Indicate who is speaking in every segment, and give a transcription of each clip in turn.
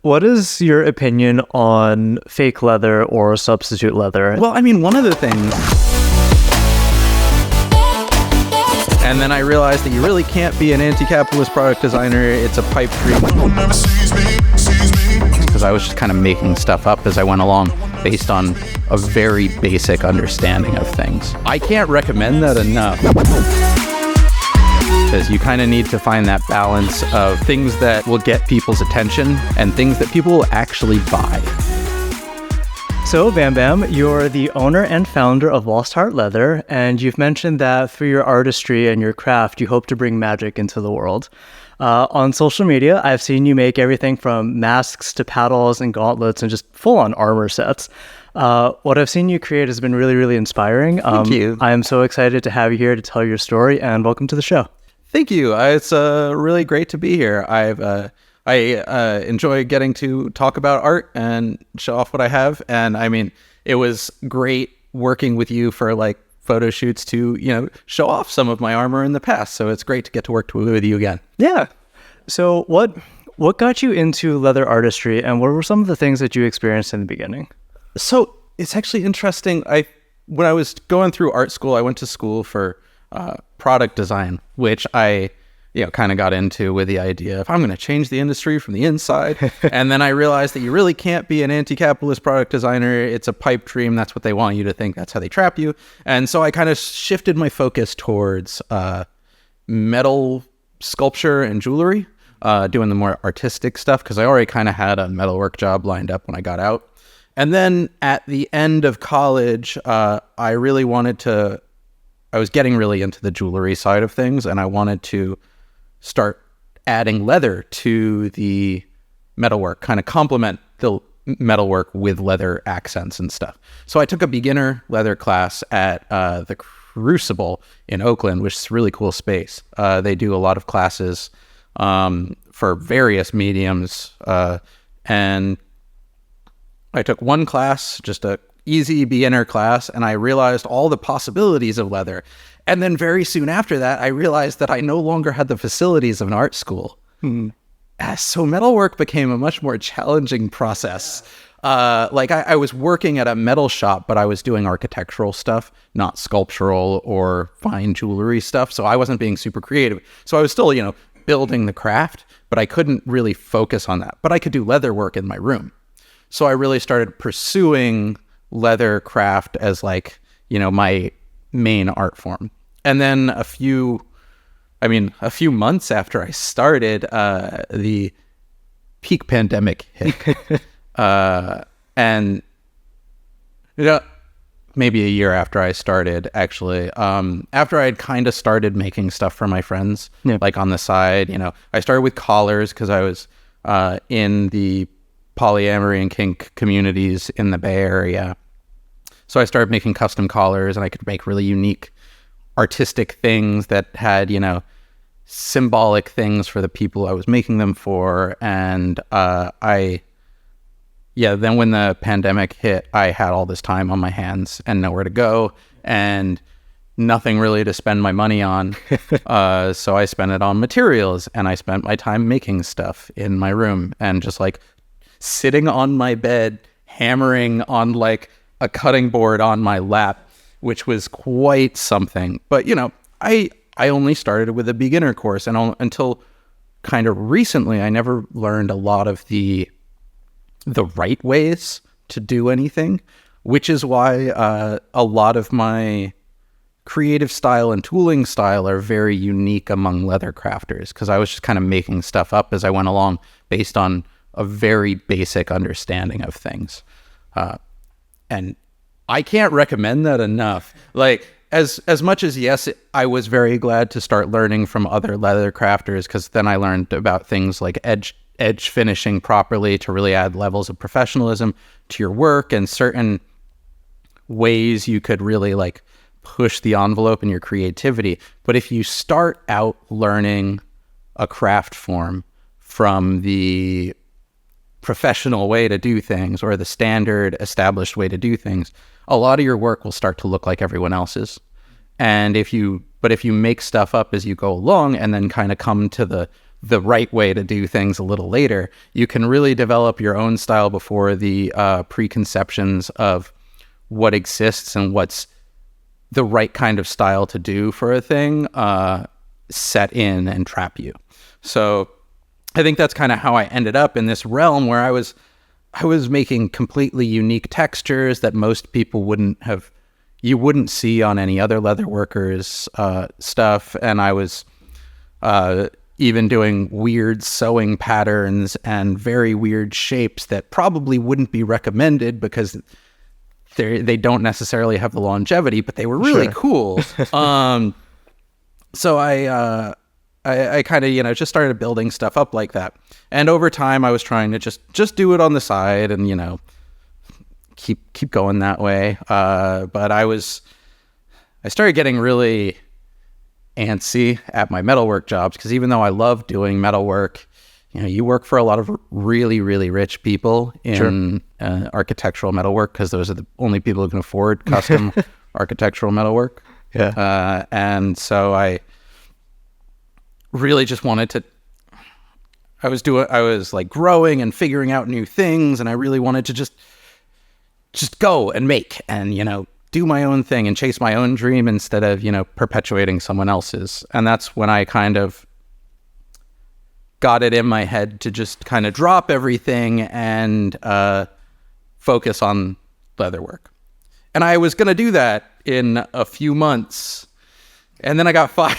Speaker 1: What is your opinion on fake leather or substitute leather?
Speaker 2: Well, I mean, one of the things... And then I realized that you really can't be an anti-capitalist product designer. It's a pipe dream. Because I was just kind of making stuff up as I went along based on a very basic understanding of things. I can't recommend that enough. Because you kind of need to find that balance of things that will get people's attention and things that people will actually buy.
Speaker 1: So, Bam Bam, you're the owner and founder of Lost Heart Leather, and you've mentioned that through your artistry and your craft, you hope to bring magic into the world. On social media, I've seen you make everything from masks to paddles and gauntlets and just full-on armor sets. What I've seen you create has been really, really inspiring.
Speaker 2: Thank you.
Speaker 1: I am so excited to have you here to tell your story, and welcome to the show.
Speaker 2: Thank you. It's really great to be here. I enjoy getting to talk about art and show off what I have. And I mean, it was great working with you for like photo shoots to, show off some of my armor in the past. So it's great to get to work with you again.
Speaker 1: Yeah. So what got you into leather artistry, and what were some of the things that you experienced in the beginning?
Speaker 2: So it's actually interesting. When I was going through art school, I went to school for product design, which I kind of got into with the idea of I'm going to change the industry from the inside. And then I realized that you really can't be an anti-capitalist product designer. It's a pipe dream. That's what they want you to think. That's how they trap you. And so I kind of shifted my focus towards metal sculpture and jewelry, doing the more artistic stuff, because I already kind of had a metalwork job lined up when I got out. And then at the end of college, I was getting really into the jewelry side of things, and I wanted to start adding leather to the metalwork, kind of complement the metalwork with leather accents and stuff. So I took a beginner leather class at the Crucible in Oakland, which is a really cool space. They do a lot of classes for various mediums, and I took one class, just a easy beginner class, and I realized all the possibilities of leather. And then very soon after that, I realized that I no longer had the facilities of an art school. So metalwork became a much more challenging process. I was working at a metal shop, but I was doing architectural stuff, not sculptural or fine jewelry stuff. So I wasn't being super creative. So I was still, building the craft, but I couldn't really focus on that. But I could do leather work in my room. So I really started pursuing leather craft as my main art form. And then a few months after I started, the peak pandemic hit. And maybe a year after I started, actually, after I had kind of started making stuff for my friends, like on the side, I started with collars because I was in the polyamory and kink communities in the Bay Area. So I started making custom collars, and I could make really unique artistic things that had, symbolic things for the people I was making them for. And then when the pandemic hit, I had all this time on my hands and nowhere to go and nothing really to spend my money on. So I spent it on materials, and I spent my time making stuff in my room and just sitting on my bed, hammering on a cutting board on my lap, which was quite something. But, I only started with a beginner course, and until kind of recently, I never learned a lot of the right ways to do anything, which is why a lot of my creative style and tooling style are very unique among leather crafters, because I was just kind of making stuff up as I went along based on a very basic understanding of things. And I can't recommend that enough. As much as, yes, I was very glad to start learning from other leather crafters, because then I learned about things like edge finishing properly to really add levels of professionalism to your work, and certain ways you could really push the envelope in your creativity. But if you start out learning a craft form from the professional way to do things, or the standard established way to do things, a lot of your work will start to look like everyone else's. And if you make stuff up as you go along, and then kind of come to the the right way to do things a little later, you can really develop your own style before the preconceptions of what exists and what's the right kind of style to do for a thing set in and trap you. So I think that's kind of how I ended up in this realm where I was making completely unique textures that most people you wouldn't see on any other leatherworkers stuff. And I was even doing weird sewing patterns and very weird shapes that probably wouldn't be recommended because they don't necessarily have the longevity, but they were really cool. So I kind of, just started building stuff up like that. And over time I was trying to just do it on the side and, keep going that way. But I started getting really antsy at my metalwork jobs because even though I love doing metalwork, you work for a lot of really, really rich people in architectural metalwork because those are the only people who can afford custom architectural metalwork. Yeah. And so I really just wanted to, I was like growing and figuring out new things, and I really wanted to just go and make and, do my own thing and chase my own dream instead of, perpetuating someone else's. And that's when I kind of got it in my head to just kind of drop everything and focus on leatherwork. And I was going to do that in a few months, and then I got fired.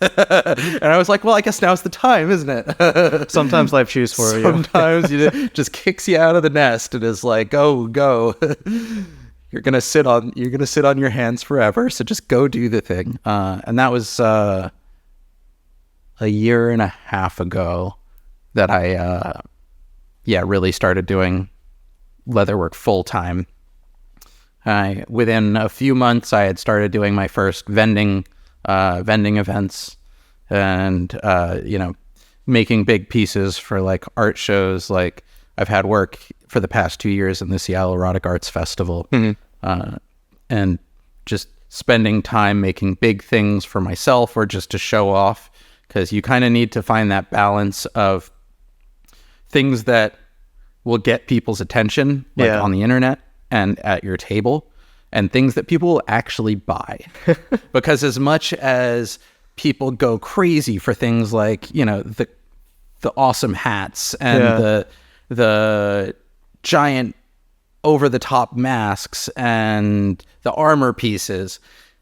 Speaker 2: And I was like, well, I guess now's the time, isn't it?
Speaker 1: Sometimes life chooses for you.
Speaker 2: Sometimes it just kicks you out of the nest and is like, go. You're gonna sit on your hands forever, so just go do the thing. And that was a year and a half ago that I really started doing leatherwork full time. Within a few months, I had started doing my first vending events and making big pieces for like art shows. Like I've had work for the past 2 years in the Seattle Erotic Arts Festival, and just spending time making big things for myself or just to show off, because you kind of need to find that balance of things that will get people's attention, like on the internet and at your table, and things that people will actually buy. Because as much as people go crazy for things like, the awesome hats and the giant over-the-top masks and the armor pieces,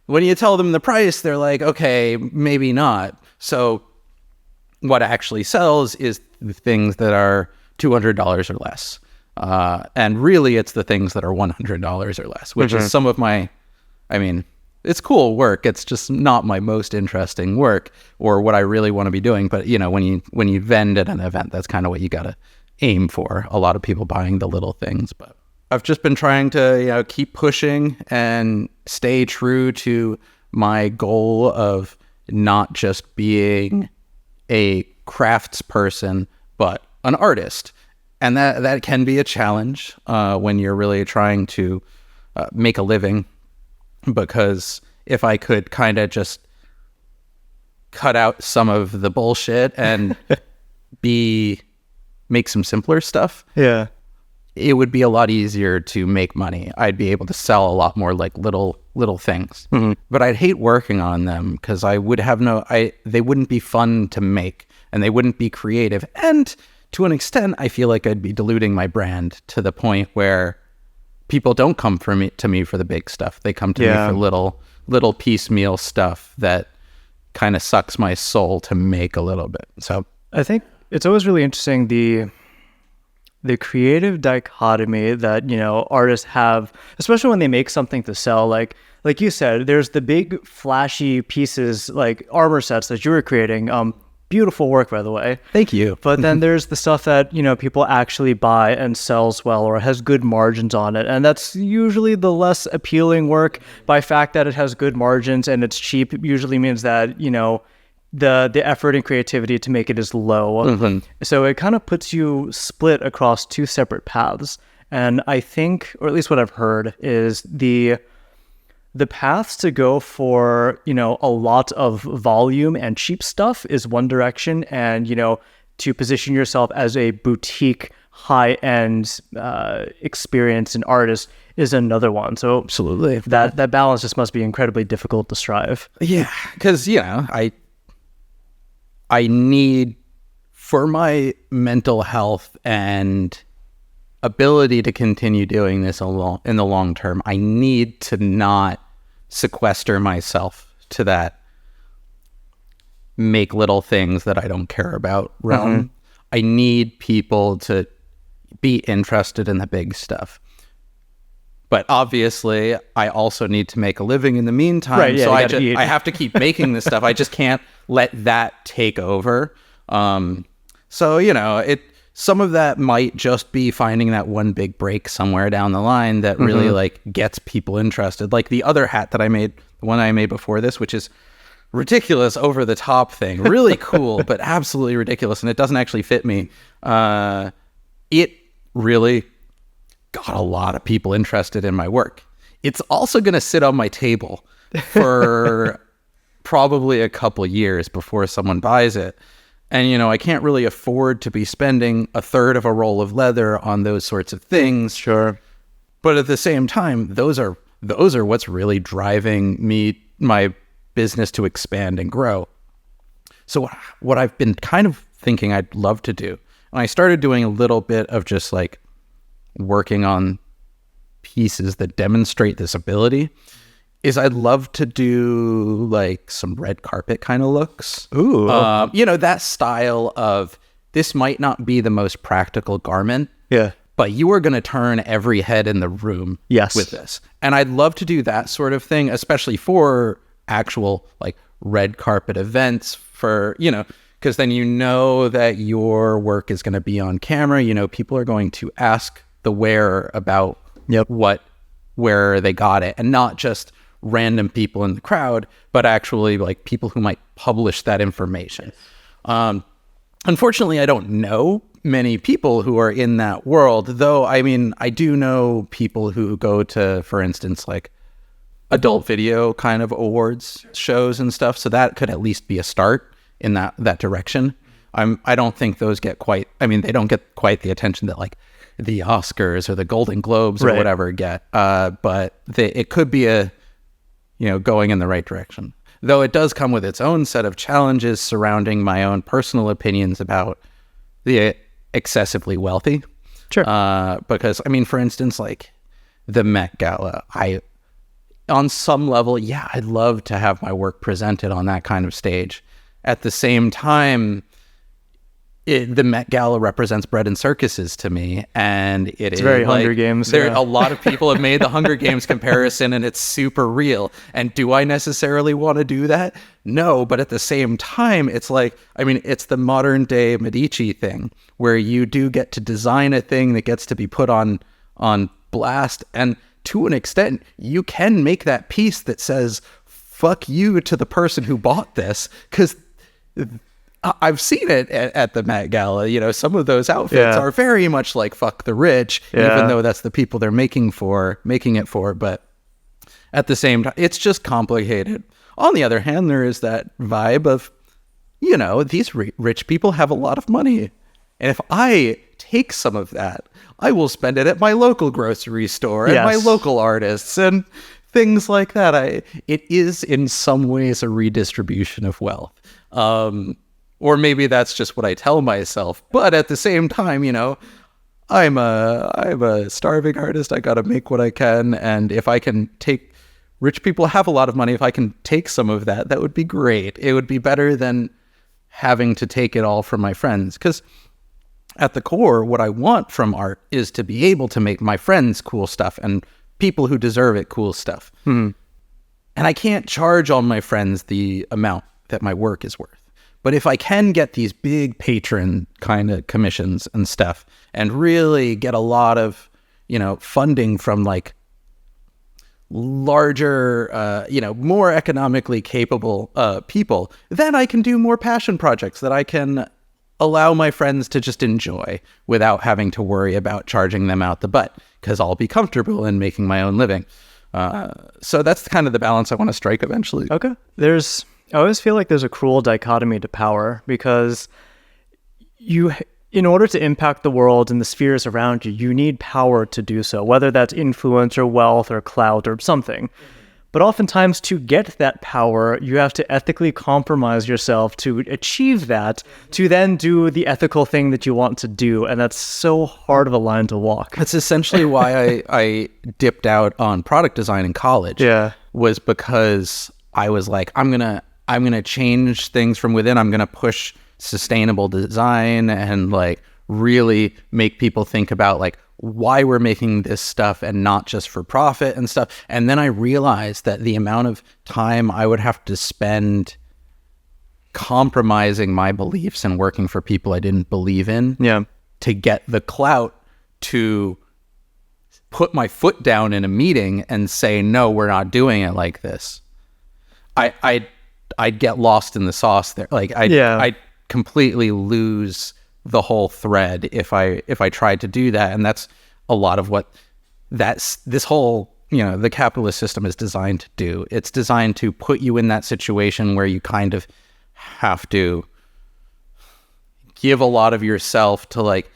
Speaker 2: when you tell them the price, they're like, okay, maybe not. So what actually sells is the things that are $200 or less. And really, it's the things that are $100 or less, which is some of my, it's cool work. It's just not my most interesting work or what I really want to be doing. But, when you vend at an event, that's kind of what you got to aim for. A lot of people buying the little things. But I've just been trying to, keep pushing and stay true to my goal of not just being a crafts person, but an artist. And that can be a challenge when you're really trying to make a living, because if I could kind of just cut out some of the bullshit and make some simpler stuff, it would be a lot easier to make money. I'd be able to sell a lot more like little things. But I'd hate working on them because I would have they wouldn't be fun to make and they wouldn't be creative. And to an extent, I feel like I'd be diluting my brand to the point where people don't come to me for the big stuff. They come to me for little piecemeal stuff that kind of sucks my soul to make a little bit. So
Speaker 1: I think it's always really interesting the creative dichotomy that, artists have, especially when they make something to sell. Like you said, there's the big flashy pieces like armor sets that you were creating. Beautiful work, by the way.
Speaker 2: Thank you.
Speaker 1: But then there's the stuff that, people actually buy and sells well or has good margins on it. And that's usually the less appealing work. By fact that it has good margins and it's cheap, it usually means that, the effort and creativity to make it is low. So it kind of puts you split across two separate paths. And I think, or at least what I've heard, is the the path to go for, a lot of volume and cheap stuff is one direction. And, to position yourself as a boutique, high-end experience and artist is another one. So
Speaker 2: Absolutely.
Speaker 1: that balance just must be incredibly difficult to strive.
Speaker 2: Yeah, because, I need, for my mental health and ability to continue doing this in the long term, I need to not sequester myself to that make little things that I don't care about realm. I need people to be interested in the big stuff. But obviously, I also need to make a living in the meantime.
Speaker 1: Right, yeah,
Speaker 2: so
Speaker 1: I
Speaker 2: have to keep making this stuff. I just can't let that take over. Some of that might just be finding that one big break somewhere down the line that really like gets people interested. Like the other hat that I made, the one I made before this, which is ridiculous, over the top thing, really cool, but absolutely ridiculous, and it doesn't actually fit me. It really got a lot of people interested in my work. It's also going to sit on my table for probably a couple years before someone buys it. And, I can't really afford to be spending a third of a roll of leather on those sorts of things.
Speaker 1: Sure.
Speaker 2: But at the same time, those are what's really driving my business to expand and grow. So what I've been kind of thinking I'd love to do, and I started doing a little bit of just like working on pieces that demonstrate this ability, is I'd love to do like some red carpet kind of looks.
Speaker 1: Ooh.
Speaker 2: That style of, this might not be the most practical garment.
Speaker 1: Yeah.
Speaker 2: But you are going to turn every head in the room with this. And I'd love to do that sort of thing, especially for actual like red carpet events for, because then that your work is going to be on camera. People are going to ask the wearer about where they got it, and not just random people in the crowd, but actually like people who might publish that information. Unfortunately, I don't know many people who are in that world, though. I mean, I do know people who go to, for instance, like adult video kind of awards shows and stuff. So that could at least be a start in that direction. I don't think those get they don't get quite the attention that like the Oscars or the Golden Globes or whatever get. But it could be going in the right direction. Though it does come with its own set of challenges surrounding my own personal opinions about the excessively wealthy.
Speaker 1: Sure.
Speaker 2: Because, for instance, like the Met Gala, on some level, I'd love to have my work presented on that kind of stage. At the same time, the Met Gala represents bread and circuses to me, and it's
Speaker 1: very Hunger Games.
Speaker 2: A lot of people have made the Hunger Games comparison, and it's super real. And do I necessarily want to do that? No, but at the same time, it's like, it's the modern day Medici thing, where you do get to design a thing that gets to be put on blast, and to an extent, you can make that piece that says, fuck you to the person who bought this, because I've seen it at the Met Gala. Some of those outfits are very much like fuck the rich, even though that's the people they're making it for. But at the same time, it's just complicated. On the other hand, there is that vibe of, these rich people have a lot of money. And if I take some of that, I will spend it at my local grocery store and my local artists and things like that. It is in some ways a redistribution of wealth. Or maybe that's just what I tell myself. But at the same time, I'm a starving artist. I got to make what I can. And if I can take, rich people have a lot of money. If I can take some of that, that would be great. It would be better than having to take it all from my friends. Because at the core, what I want from art is to be able to make my friends cool stuff and people who deserve it cool stuff. And I can't charge all my friends the amount that my work is worth. But if I can get these big patron kind of commissions and stuff and really get a lot of, funding from like larger, more economically capable people, then I can do more passion projects that I can allow my friends to just enjoy without having to worry about charging them out the butt, because I'll be comfortable in making my own living. So that's kind of the balance I want to strike eventually.
Speaker 1: Okay. I always feel like there's a cruel dichotomy to power, because in order to impact the world and the spheres around you, you need power to do so, whether that's influence or wealth or clout or something. But oftentimes, to get that power, you have to ethically compromise yourself to achieve that, to then do the ethical thing that you want to do. And that's so hard of a line to walk.
Speaker 2: That's essentially why I dipped out on product design in college.
Speaker 1: Yeah.
Speaker 2: Was because I was like, I'm gonna change things from within. I'm gonna push sustainable design and like really make people think about like why we're making this stuff and not just for profit and stuff. And then I realized that the amount of time I would have to spend compromising my beliefs and working for people I didn't believe in to get the clout to put my foot down in a meeting and say, no, we're not doing it like this. I'd get lost in the sauce there. Like I'd completely lose the whole thread if I tried to do that. And that's a lot of what this whole, the capitalist system is designed to do. It's designed to put you in that situation where you kind of have to give a lot of yourself to like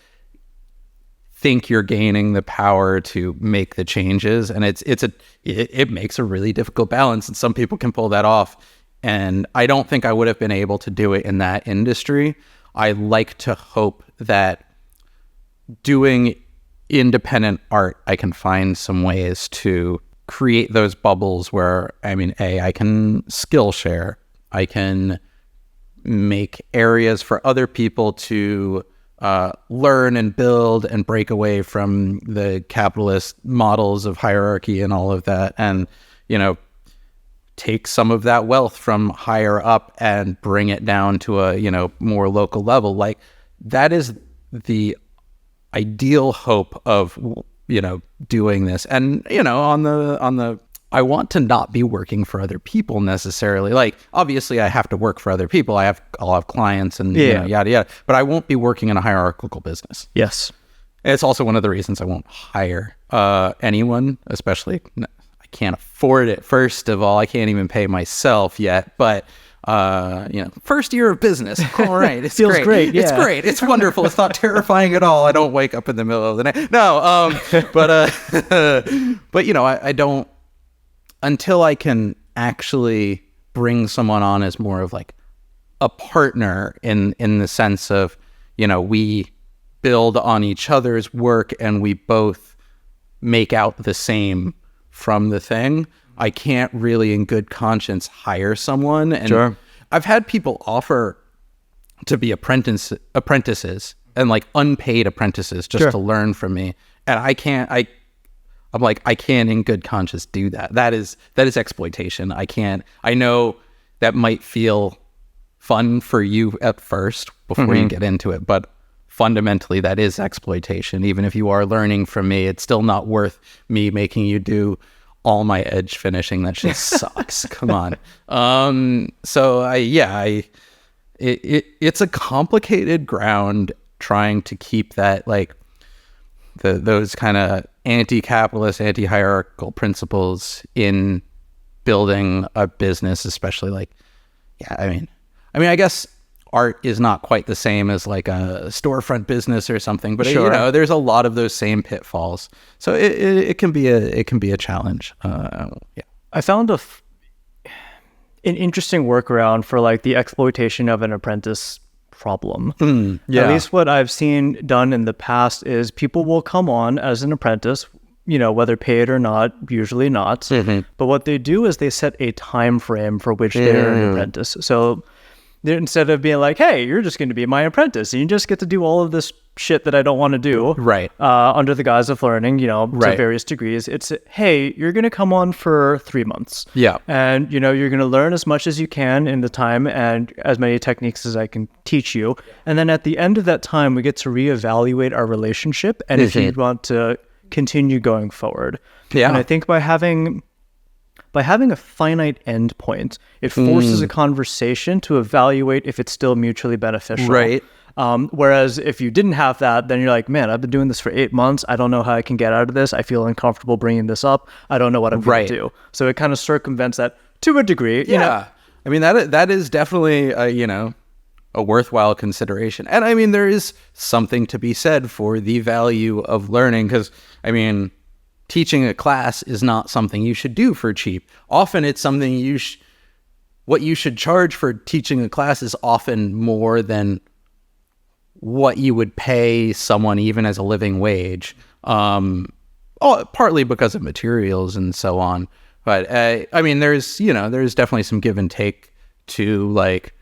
Speaker 2: think you're gaining the power to make the changes. And it makes a really difficult balance, and some people can pull that off. And I don't think I would have been able to do it in that industry. I like to hope that doing independent art, I can find some ways to create those bubbles where, I can skill share. I can make areas for other people to learn and build and break away from the capitalist models of hierarchy and all of that. And, take some of that wealth from higher up and bring it down to a, more local level. Like that is the ideal hope of, doing this. And, on the, I want to not be working for other people necessarily. Like, obviously I have to work for other people. I'll have clients and yada, yada, but I won't be working in a hierarchical business.
Speaker 1: Yes.
Speaker 2: It's also one of the reasons I won't hire anyone, especially can't afford it. First of all, I can't even pay myself yet, but first year of business. All right. It's
Speaker 1: feels great. Yeah.
Speaker 2: It's great. It's wonderful. It's not terrifying at all. I don't wake up in the middle of the night. No. But I don't, until I can actually bring someone on as more of like a partner in the sense of, we build on each other's work and we both make out the same from the thing, I can't really in good conscience hire someone. And
Speaker 1: sure.
Speaker 2: I've had people offer to be apprentices and like unpaid apprentices just to learn from me. And I'm like, I can't in good conscience do that. That is exploitation. I know that might feel fun for you at first before you get into it, but fundamentally that is exploitation. Even if you are learning from me, it's still not worth me making you do all my edge finishing. That shit sucks. Come on. So it's a complicated ground trying to keep that like those kind of anti-capitalist, anti-hierarchical principles in building a business, especially like, I guess art is not quite the same as like a storefront business or something, but
Speaker 1: sure.
Speaker 2: There's a lot of those same pitfalls. So it can be a challenge.
Speaker 1: I found an interesting workaround for like the exploitation of an apprentice problem. At least what I've seen done in the past is people will come on as an apprentice, whether paid or not, usually not. But what they do is they set a time frame for which they're an apprentice. So instead of being like, hey, you're just going to be my apprentice and you just get to do all of this shit that I don't want to do,
Speaker 2: right?
Speaker 1: Under the guise of learning, to various degrees. It's, hey, you're going to come on for 3 months. Yeah. And, you're going to learn as much as you can in the time and as many techniques as I can teach you. And then at the end of that time, we get to reevaluate our relationship and if you want to continue going forward. Yeah. And I think by having a finite endpoint, it forces a conversation to evaluate if it's still mutually beneficial.
Speaker 2: Right.
Speaker 1: Whereas if you didn't have that, then you're like, man, I've been doing this for 8 months. I don't know how I can get out of this. I feel uncomfortable bringing this up. I don't know what I'm going to do. So it kind of circumvents that to a degree. You know?
Speaker 2: I mean, that is definitely, a worthwhile consideration. And I mean, there is something to be said for the value of learning, because, I mean, teaching a class is not something you should do for cheap. Often it's something what you should charge for teaching a class is often more than what you would pay someone even as a living wage. Partly because of materials and so on. But I mean, there's definitely some give and take to like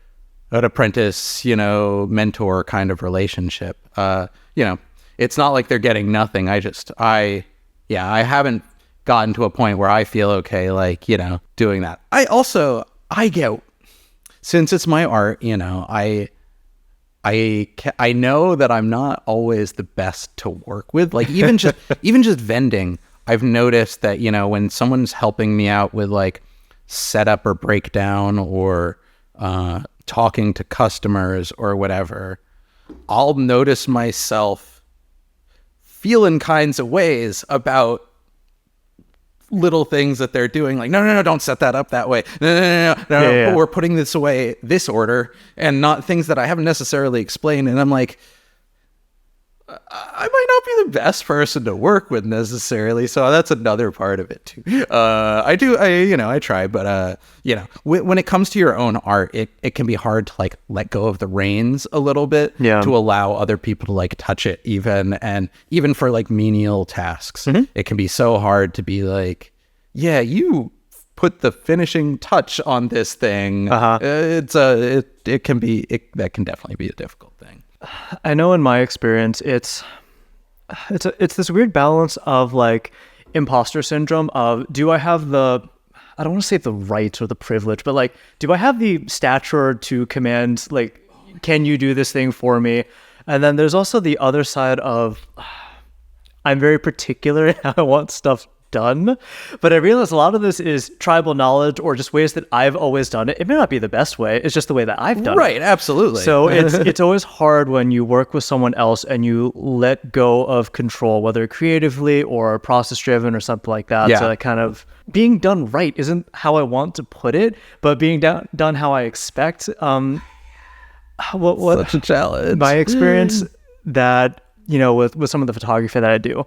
Speaker 2: an apprentice, mentor kind of relationship. It's not like they're getting nothing. I haven't gotten to a point where I feel okay, like, doing that. I get, since it's my art, I know that I'm not always the best to work with. Like even just vending, I've noticed that, when someone's helping me out with like setup or breakdown or talking to customers or whatever, I'll notice myself feeling kinds of ways about little things that they're doing, like, no, don't set that up that way. No, we're putting this away, this order, and not things that I haven't necessarily explained. And I'm like, I might not be the best person to work with necessarily. So that's another part of it too. I try, but when it comes to your own art, it can be hard to like let go of the reins a little bit to allow other people to like touch it even for like menial tasks. It can be so hard to be like, you put the finishing touch on this thing. That can definitely be a difficult thing.
Speaker 1: I know in my experience, it's this weird balance of like imposter syndrome of, do I have I don't want to say the right or the privilege, but like, do I have the stature to command, like, can you do this thing for me? And then there's also the other side of, I'm very particular in how I want stuff done, but I realize a lot of this is tribal knowledge or just ways that I've always done it. It may not be the best way, it's just the way that I've done it.
Speaker 2: Right, absolutely.
Speaker 1: So it's always hard when you work with someone else and you let go of control, whether creatively or process driven or something like that. So kind of being done right isn't how I want to put it, but being done how I expect. Such
Speaker 2: a challenge.
Speaker 1: My experience that, with some of the photography that I do,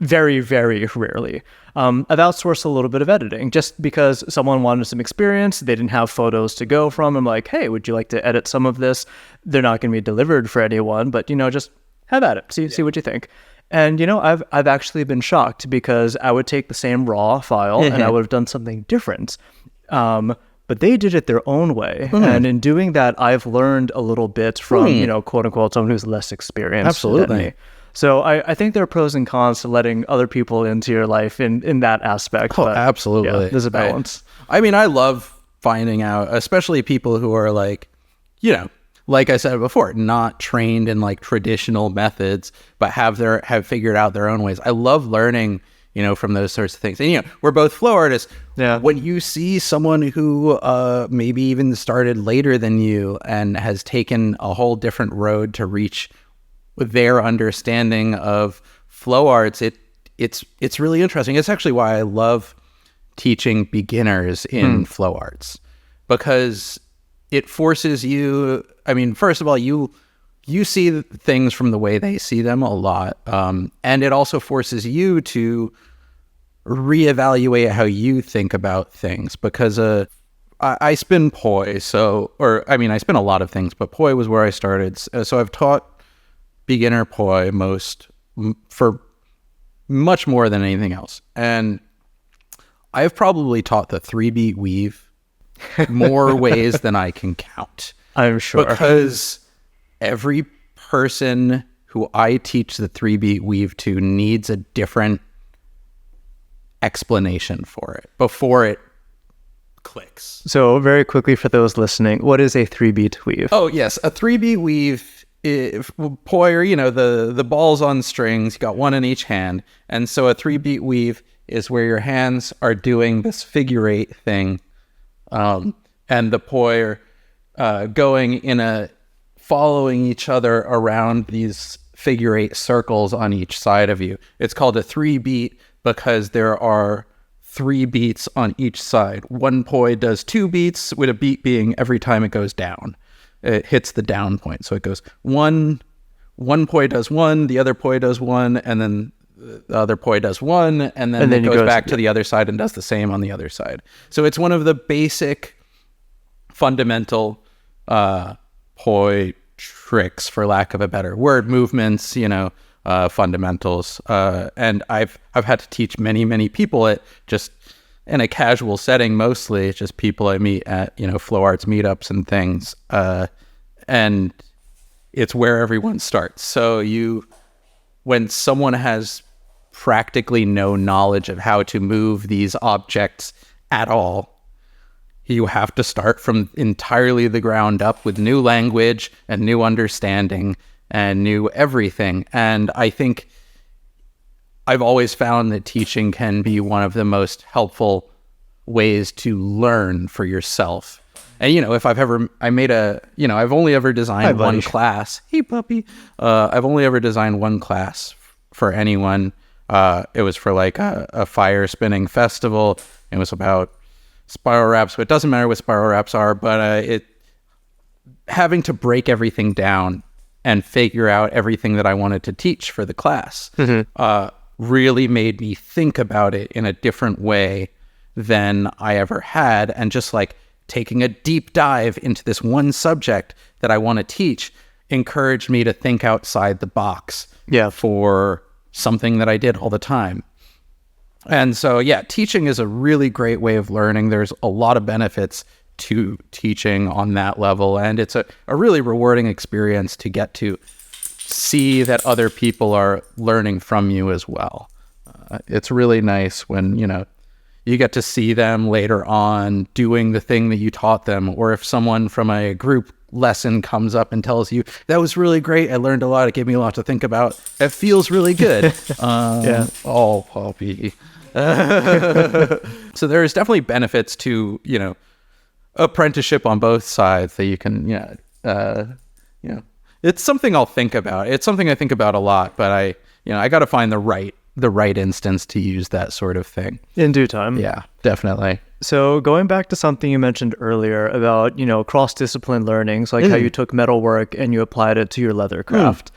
Speaker 1: very, very rarely. I've outsourced a little bit of editing just because someone wanted some experience. They didn't have photos to go from. I'm like, hey, would you like to edit some of this? They're not going to be delivered for anyone, but, just have at it. See what you think. And, I've actually been shocked because I would take the same raw file and I would have done something different. But they did it their own way. And in doing that, I've learned a little bit from, quote unquote, someone who's less experienced than me. So I think there are pros and cons to letting other people into your life in that aspect.
Speaker 2: Oh, absolutely.
Speaker 1: There's a balance.
Speaker 2: I mean, I love finding out, especially people who are like, like I said before, not trained in like traditional methods, but have figured out their own ways. I love learning, from those sorts of things. And, we're both flow artists.
Speaker 1: Yeah.
Speaker 2: When you see someone who maybe even started later than you and has taken a whole different road to reach their understanding of flow arts, it's really interesting. It's actually why I love teaching beginners in flow arts, because it forces you, I mean, first of all, you see things from the way they see them a lot, and it also forces you to reevaluate how you think about things, because I spin poi, I spin a lot of things, but poi was where I started. So I've taught beginner poi for much more than anything else. And I've probably taught the 3-beat weave more ways than I can count.
Speaker 1: I'm sure.
Speaker 2: Because every person who I teach the 3-beat weave to needs a different explanation for it before it clicks.
Speaker 1: So very quickly for those listening, what is a 3-beat weave?
Speaker 2: Oh, yes. A 3-beat weave, poi, the balls on strings, you got one in each hand. And so a 3-beat weave is where your hands are doing this figure 8 thing. And the poi are going in a following each other around these figure 8 circles on each side of you. It's called a 3-beat because there are 3 beats on each side. One poi does 2 beats, with a beat being every time it goes down. It hits the down point. So it goes one poi does 1, the other poi does 1, and then the other poi does 1, and then it goes back to the other side and does the same on the other side. So it's one of the basic fundamental poi tricks, for lack of a better word, movements, fundamentals. And I've had to teach many people it just in a casual setting, mostly. It's just people I meet at, flow arts meetups and things. And it's where everyone starts. So when someone has practically no knowledge of how to move these objects at all, you have to start from entirely the ground up with new language and new understanding and new everything. And I think I've always found that teaching can be one of the most helpful ways to learn for yourself. And, if I've only ever designed one class. Hey, puppy. I've only ever designed one class for anyone. It was for like a fire spinning festival. It was about spiral wraps, but it doesn't matter what spiral wraps are, but having to break everything down and figure out everything that I wanted to teach for the class really made me think about it in a different way than I ever had. And just like taking a deep dive into this one subject that I want to teach encouraged me to think outside the box for something that I did all the time. And so, teaching is a really great way of learning. There's a lot of benefits to teaching on that level. And it's a really rewarding experience to get to see that other people are learning from you as well. It's really nice when, you get to see them later on doing the thing that you taught them. Or if someone from a group lesson comes up and tells you, that was really great, I learned a lot, it gave me a lot to think about, it feels really good. Oh, puppy. So there's definitely benefits to, apprenticeship on both sides that you can, it's something I'll think about. It's something I think about a lot, but I got to find the right instance to use that sort of thing.
Speaker 1: In due time.
Speaker 2: Yeah, definitely.
Speaker 1: So going back to something you mentioned earlier about, cross-discipline learnings, like how you took metalwork and you applied it to your leather craft.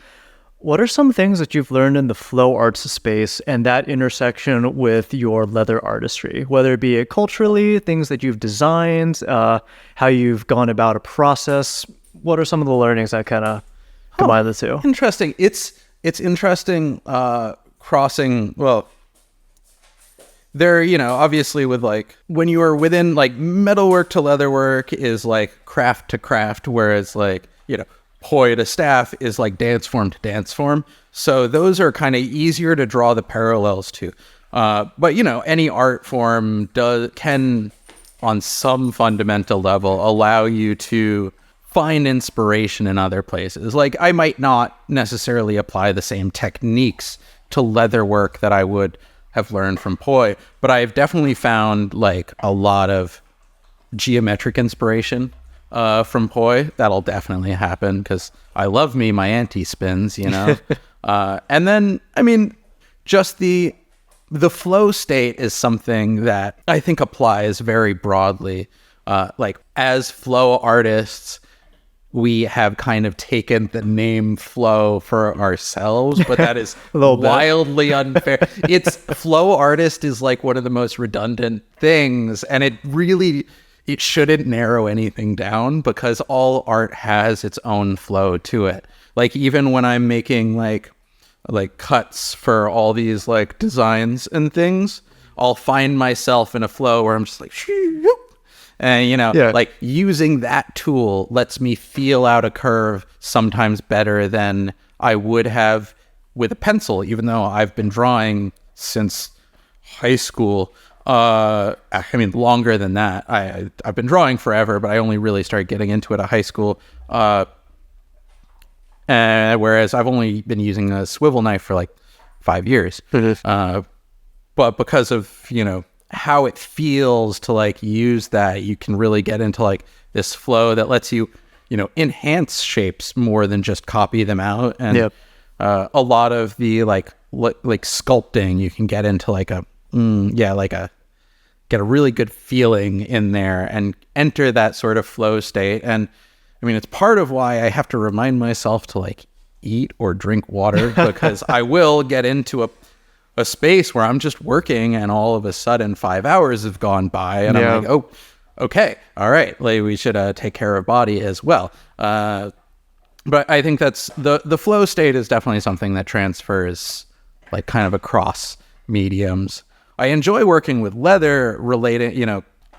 Speaker 1: What are some things that you've learned in the flow arts space and that intersection with your leather artistry, whether it be culturally, things that you've designed, how you've gone about a process? What are some of the learnings that kind of combine the two?
Speaker 2: Interesting. It's interesting crossing, there, obviously with like, when you are within like metalwork to leatherwork is like craft to craft, whereas like, poi to staff is like dance form to dance form. So those are kind of easier to draw the parallels to. But any art form can on some fundamental level allow you to find inspiration in other places. Like I might not necessarily apply the same techniques to leatherwork that I would have learned from poi, but I've definitely found like a lot of geometric inspiration from poi. That'll definitely happen because I love my anti-spins, and then, just the flow state is something that I think applies very broadly. Like as flow artists, we have kind of taken the name flow for ourselves, but that is wildly unfair. Flow artist is like one of the most redundant things, and it shouldn't narrow anything down because all art has its own flow to it. Like even when I'm making like cuts for all these like designs and things, I'll find myself in a flow where I'm just like, and like using that tool lets me feel out a curve sometimes better than I would have with a pencil, even though I've been drawing since high school. Longer than that. I've been drawing forever, but I only really started getting into it at high school. Whereas I've only been using a swivel knife for like 5 years. But because of, how it feels to like use that, you can really get into like this flow that lets you enhance shapes more than just copy them out. And a lot of the like sculpting, you can get into like get a really good feeling in there and enter that sort of flow state. And I mean, it's part of why I have to remind myself to like eat or drink water, because I will get into a space where I'm just working and all of a sudden 5 hours have gone by and I'm like, oh, okay, all right, like we should take care of body as well. But I think that's the flow state is definitely something that transfers like kind of across mediums. I enjoy working with leather related,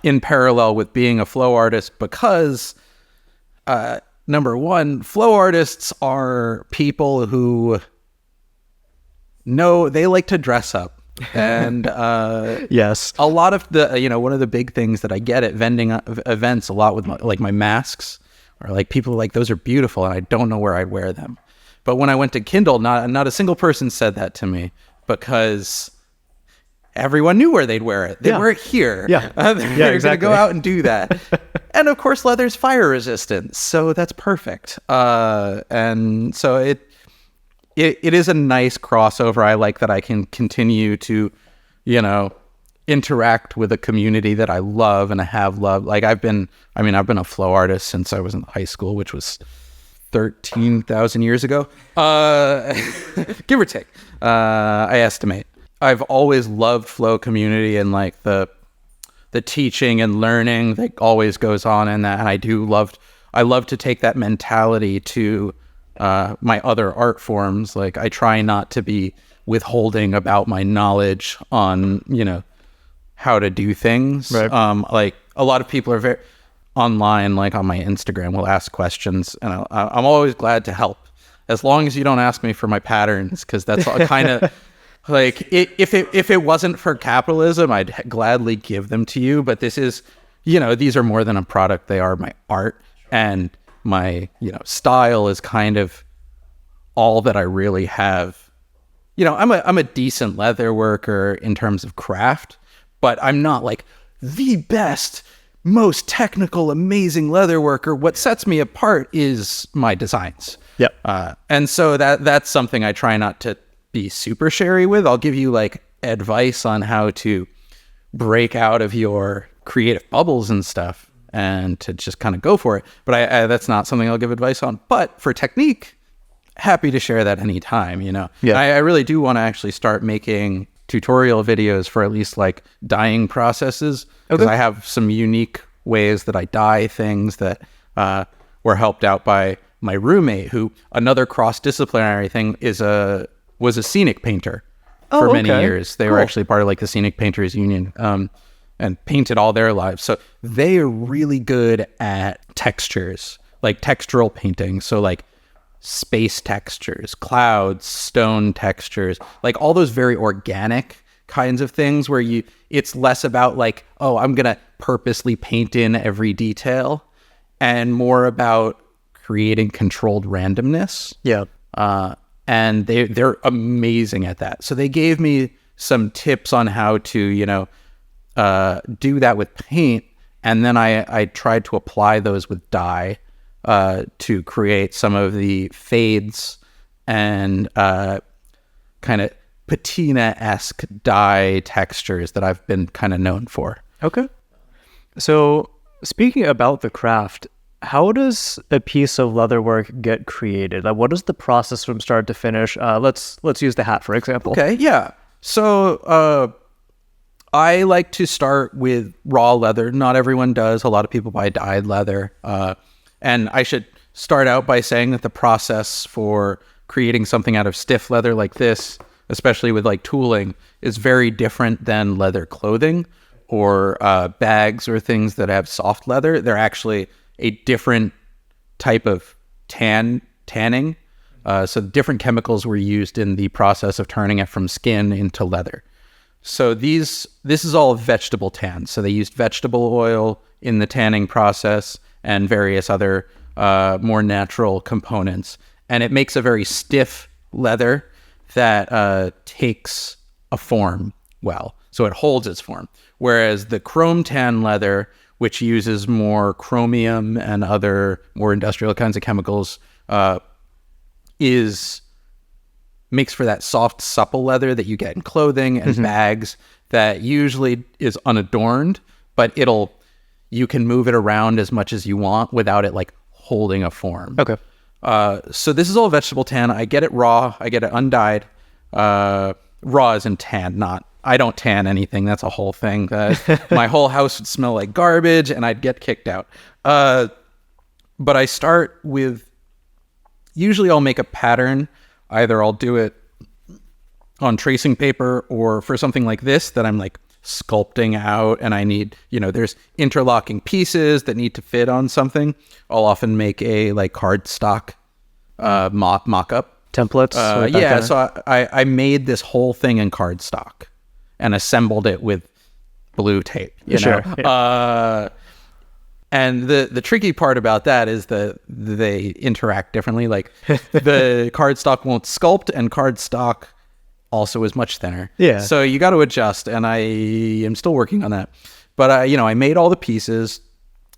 Speaker 2: in parallel with being a flow artist, because number one, flow artists are people who they like to dress up. And
Speaker 1: yes,
Speaker 2: a lot of the, one of the big things that I get at vending events a lot with my masks, or like people are like, those are beautiful, and I don't know where I'd wear them. But when I went to Kindle, not a single person said that to me, because everyone knew where they'd wear it. They'd wear it here.
Speaker 1: Yeah.
Speaker 2: They're exactly. Going to go out and do that. And of course, leather's fire resistant, so that's perfect. And so it is a nice crossover. I like that I can continue to, interact with a community that I love and I have loved. Like I've been a flow artist since I was in high school, which was 13,000 years ago, give or take. I estimate. I've always loved flow community and like the teaching and learning that always goes on in that. And I love to take that mentality to my other art forms. Like I try not to be withholding about my knowledge on, how to do things. Right. Like a lot of people are very online, like on my Instagram, will ask questions, and I'm always glad to help, as long as you don't ask me for my patterns, because that's all kind of like if it wasn't for capitalism, I'd gladly give them to you. But this is, these are more than a product; they are my art, and my style is kind of all that I really have. I'm a decent leather worker in terms of craft, but I'm not like the best, most technical, amazing leather worker. What sets me apart is my designs.
Speaker 1: Yep.
Speaker 2: And so that's something I try not to be super sherry with. I'll give you like advice on how to break out of your creative bubbles and stuff and to just kind of go for it. But I that's not something I'll give advice on. But for technique, happy to share that anytime, Yeah. I really do want to actually start making tutorial videos for at least like dyeing processes, because I have some unique ways that I dye things that were helped out by my roommate, who another cross-disciplinary thing was a scenic painter for many years. They were actually part of like the Scenic Painters Union, and painted all their lives. So they are really good at textures, like textural painting. So like space textures, clouds, stone textures, like all those very organic kinds of things where it's less about like, oh, I'm going to purposely paint in every detail, and more about creating controlled randomness.
Speaker 1: Yeah.
Speaker 2: And they're amazing at that. So they gave me some tips on how to, do that with paint. And then I tried to apply those with dye to create some of the fades and kind of patina-esque dye textures that I've been kind of known for.
Speaker 1: Okay. So speaking about the craft, how does a piece of leatherwork get created? Like, what is the process from start to finish? Let's use the hat, for example.
Speaker 2: Okay, yeah. So I like to start with raw leather. Not everyone does. A lot of people buy dyed leather. And I should start out by saying that the process for creating something out of stiff leather like this, especially with like tooling, is very different than leather clothing or bags or things that have soft leather. They're actually a different type of tanning. So different chemicals were used in the process of turning it from skin into leather. So this is all vegetable tan. So they used vegetable oil in the tanning process and various other more natural components. And it makes a very stiff leather that takes a form well. So it holds its form. Whereas the chrome tan leather which uses more chromium and other more industrial kinds of chemicals, makes for that soft, supple leather that you get in clothing and bags that usually is unadorned, but you can move it around as much as you want without it like holding a form.
Speaker 1: Okay.
Speaker 2: So this is all vegetable tan. I get it raw. I get it undyed. Raw as in tan, I don't tan anything. That's a whole thing. My whole house would smell like garbage and I'd get kicked out. But I start with, usually I'll make a pattern. Either I'll do it on tracing paper, or for something like this that I'm like sculpting out and I need, there's interlocking pieces that need to fit on something. I'll often make a like cardstock mock-up.
Speaker 1: Templates?
Speaker 2: So I made this whole thing in cardstock and assembled it with blue tape.
Speaker 1: Sure.
Speaker 2: Yeah. And the tricky part about that is that they interact differently. Like the cardstock won't sculpt, and cardstock also is much thinner.
Speaker 1: Yeah.
Speaker 2: So you got to adjust, and I am still working on that. But I made all the pieces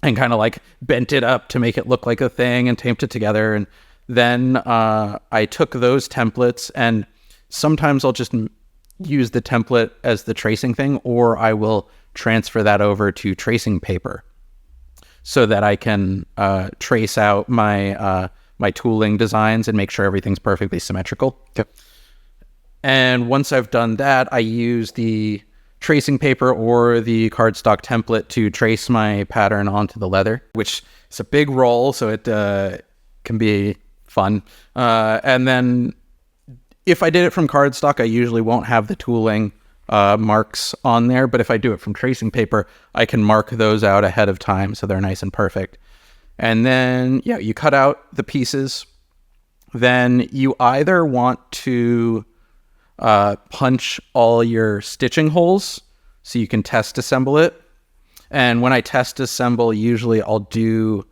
Speaker 2: and kind of like bent it up to make it look like a thing and taped it together. And then I took those templates, and sometimes I'll just use the template as the tracing thing, or I will transfer that over to tracing paper, so that I can trace out my tooling designs and make sure everything's perfectly symmetrical.
Speaker 1: Okay.
Speaker 2: And once I've done that, I use the tracing paper or the cardstock template to trace my pattern onto the leather, which is a big roll, so it can be fun. And then if I did it from cardstock, I usually won't have the tooling marks on there, but if I do it from tracing paper, I can mark those out ahead of time so they're nice and perfect. And then you cut out the pieces. Then you either want to punch all your stitching holes so you can test assemble it. And when I test assemble, usually I'll do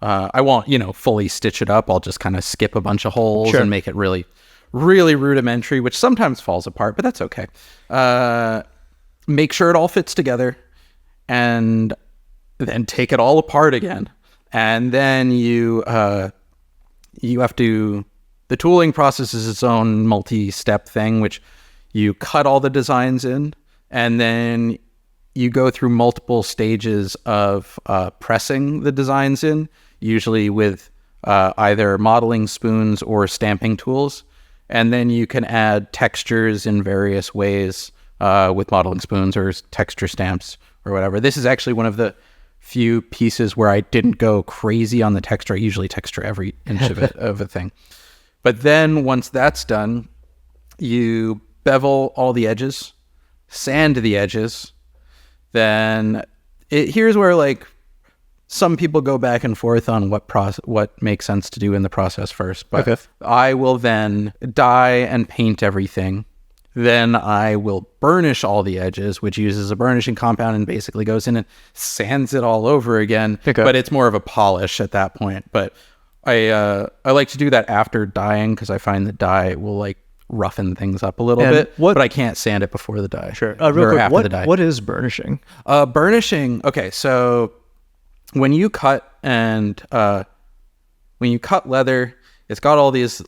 Speaker 2: I won't fully stitch it up. I'll just kind of skip a bunch of holes and make it really rudimentary, which sometimes falls apart, but that's okay. Make sure it all fits together, and then take it all apart again. And then you have to, the tooling process is its own multi-step thing, which you cut all the designs in, and then you go through multiple stages of pressing the designs in, usually with either modeling spoons or stamping tools. And then you can add textures in various ways with modeling spoons or texture stamps or whatever. This is actually one of the few pieces where I didn't go crazy on the texture. I usually texture every inch of it, of a thing. But then once that's done, you bevel all the edges, sand the edges. Then here's where like some people go back and forth on what makes sense to do in the process first. But I will then dye and paint everything. Then I will burnish all the edges, which uses a burnishing compound and basically goes in and sands it all over again. But it's more of a polish at that point. But I like to do that after dyeing, because I find the dye will like roughen things up a little bit. But I can't sand it before the dye.
Speaker 1: Sure. Real quick, what is burnishing?
Speaker 2: Burnishing. Okay, so when you cut leather, it's got all these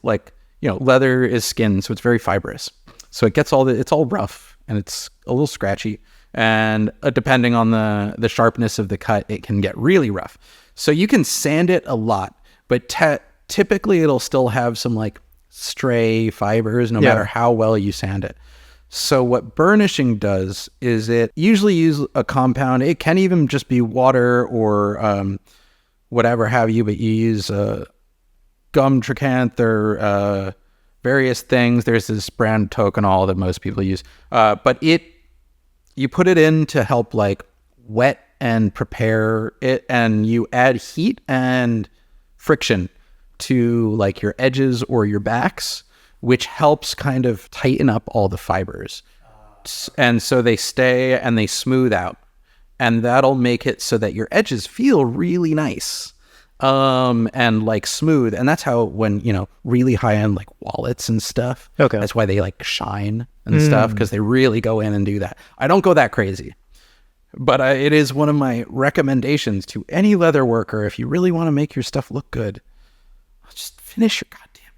Speaker 2: leather is skin, so it's very fibrous. So it gets it's all rough and it's a little scratchy. And depending on the sharpness of the cut, it can get really rough. So you can sand it a lot, but typically it'll still have some like stray fibers no matter how well you sand it. So what burnishing does is it usually use a compound. It can even just be water or whatever have you, but you use gum trichanth or various things. There's this brand Tokenol that most people use. But you put it in to help like wet and prepare it, and you add heat and friction to like your edges or your backs, which helps kind of tighten up all the fibers. And so they stay and they smooth out. And that'll make it so that your edges feel really nice and like smooth. And that's how when, really high-end like wallets and stuff, that's why they like shine and stuff, because they really go in and do that. I don't go that crazy. But it is one of my recommendations to any leather worker. If you really want to make your stuff look good, just finish your goddamn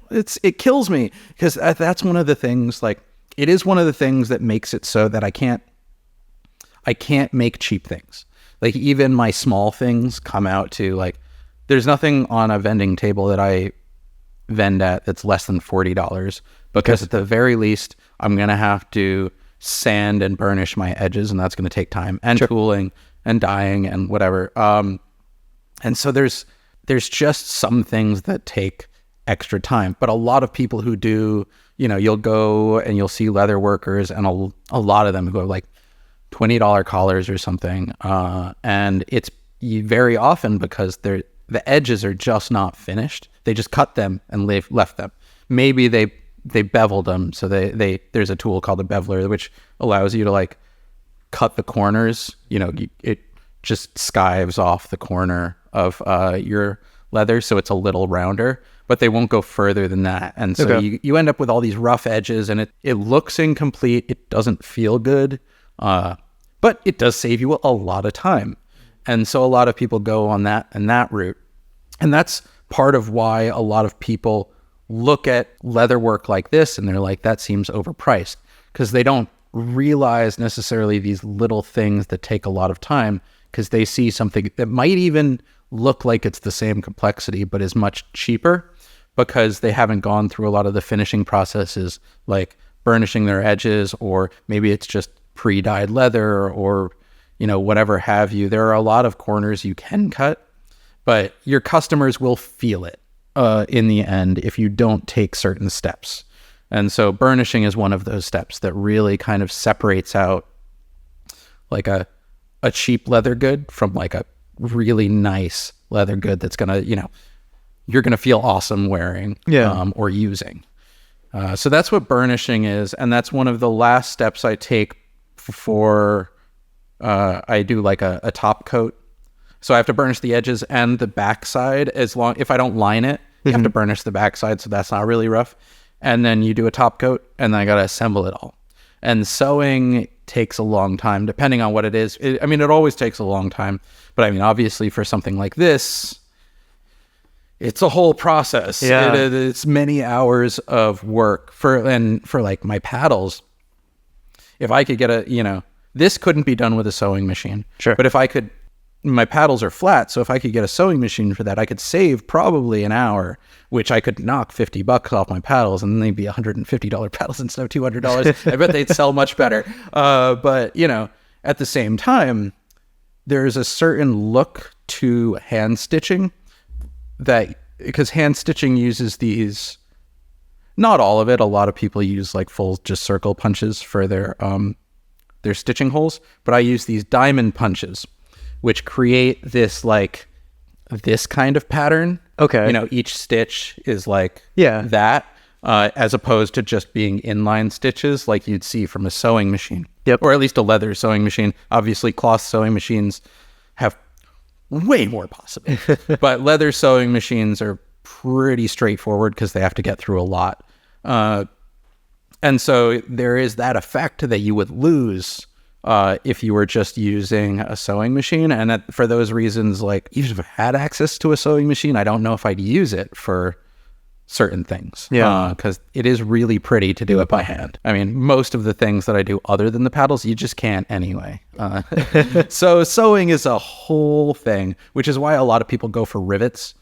Speaker 2: edges. It kills me because that's one of the things, like, it is one of the things that makes it so that I can't make cheap things. Like, even my small things come out to, like, there's nothing on a vending table that I vend at that's less than $40, because at the very least, I'm going to have to sand and burnish my edges, and that's going to take time and tooling and dyeing and whatever. And so there's just some things that take extra time. But a lot of people who do, you'll go and you'll see leather workers, and a lot of them who have like $20 collars or something. And it's very often because the edges are just not finished. They just cut them and left them. Maybe they beveled them. So there's a tool called a beveler, which allows you to like cut the corners. It just skives off the corner of your leather, so it's a little rounder, but they won't go further than that. And so you end up with all these rough edges, and it looks incomplete. It doesn't feel good, but it does save you a lot of time. And so a lot of people go on that route. And that's part of why a lot of people look at leather work like this and they're like, that seems overpriced, because they don't realize necessarily these little things that take a lot of time, because they see something that might even look like it's the same complexity but is much cheaper, because they haven't gone through a lot of the finishing processes, like burnishing their edges, or maybe it's just pre-dyed leather, or whatever have you. There are a lot of corners you can cut, but your customers will feel it in the end if you don't take certain steps. And so burnishing is one of those steps that really kind of separates out like a cheap leather good from like a really nice leather good that's gonna, you're gonna feel awesome wearing or using. So that's what burnishing is, and that's one of the last steps I take for I do like a top coat. So I have to burnish the edges and the backside. If I don't line it, you have to burnish the backside, so that's not really rough. And then you do a top coat, and then I got to assemble it all. And sewing takes a long time, depending on what it is. It always takes a long time. But obviously for something like this, it's a whole process.
Speaker 1: Yeah.
Speaker 2: It's many hours of work for like my paddles. If I could get this couldn't be done with a sewing machine.
Speaker 1: Sure.
Speaker 2: But if I could, my paddles are flat, so if I could get a sewing machine for that, I could save probably an hour, which I could knock $50 off my paddles, and then they'd be $150 paddles instead of $200. I bet they'd sell much better. But at the same time, there's a certain look to hand stitching because hand stitching uses these, not all of it. A lot of people use like full just circle punches for their stitching holes, but I use these diamond punches, which create this kind of pattern.
Speaker 1: Okay.
Speaker 2: Each stitch is like
Speaker 1: that,
Speaker 2: as opposed to just being inline stitches like you'd see from a sewing machine.
Speaker 1: Yep.
Speaker 2: Or at least a leather sewing machine. Obviously, cloth sewing machines have way more possibilities. But leather sewing machines are pretty straightforward because they have to get through a lot. And so there is that effect that you would lose if you were just using a sewing machine. And for those reasons, like, even if I had access to a sewing machine, I don't know if I'd use it for certain things.
Speaker 1: Yeah.
Speaker 2: Because it is really pretty to do it by hand. Most of the things that I do other than the paddles, you just can't anyway. So sewing is a whole thing, which is why a lot of people go for rivets.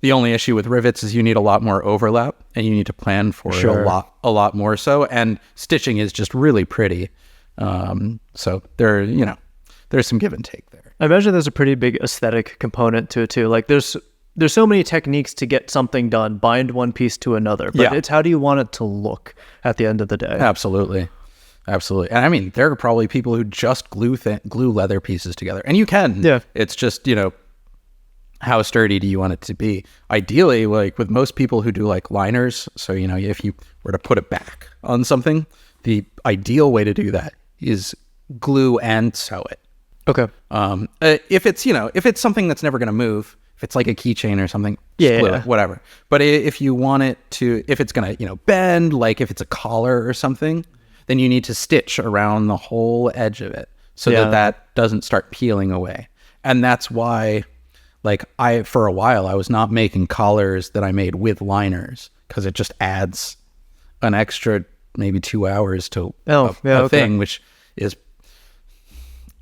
Speaker 2: The only issue with rivets is you need a lot more overlap, and you need to plan for it a lot more so. And stitching is just really pretty. So there's some give and take there.
Speaker 1: I imagine there's a pretty big aesthetic component to it too. Like there's so many techniques to get something done, bind one piece to another, but it's how do you want it to look at the end of the day?
Speaker 2: Absolutely. And there are probably people who just glue leather pieces together, and you can. Yeah. It's just, how sturdy do you want it to be? Ideally, like with most people who do like liners, so, if you were to put it back on something, the ideal way to do that is glue and sew it.
Speaker 1: Okay.
Speaker 2: If it's something that's never going to move, if it's like a keychain or something, glue it, whatever. But if you want it to, if it's going to, bend, like if it's a collar or something, then you need to stitch around the whole edge of it. so that doesn't start peeling away. And that's why, like, for a while, I was not making collars that I made with liners, because it just adds an extra maybe 2 hours to a thing, which is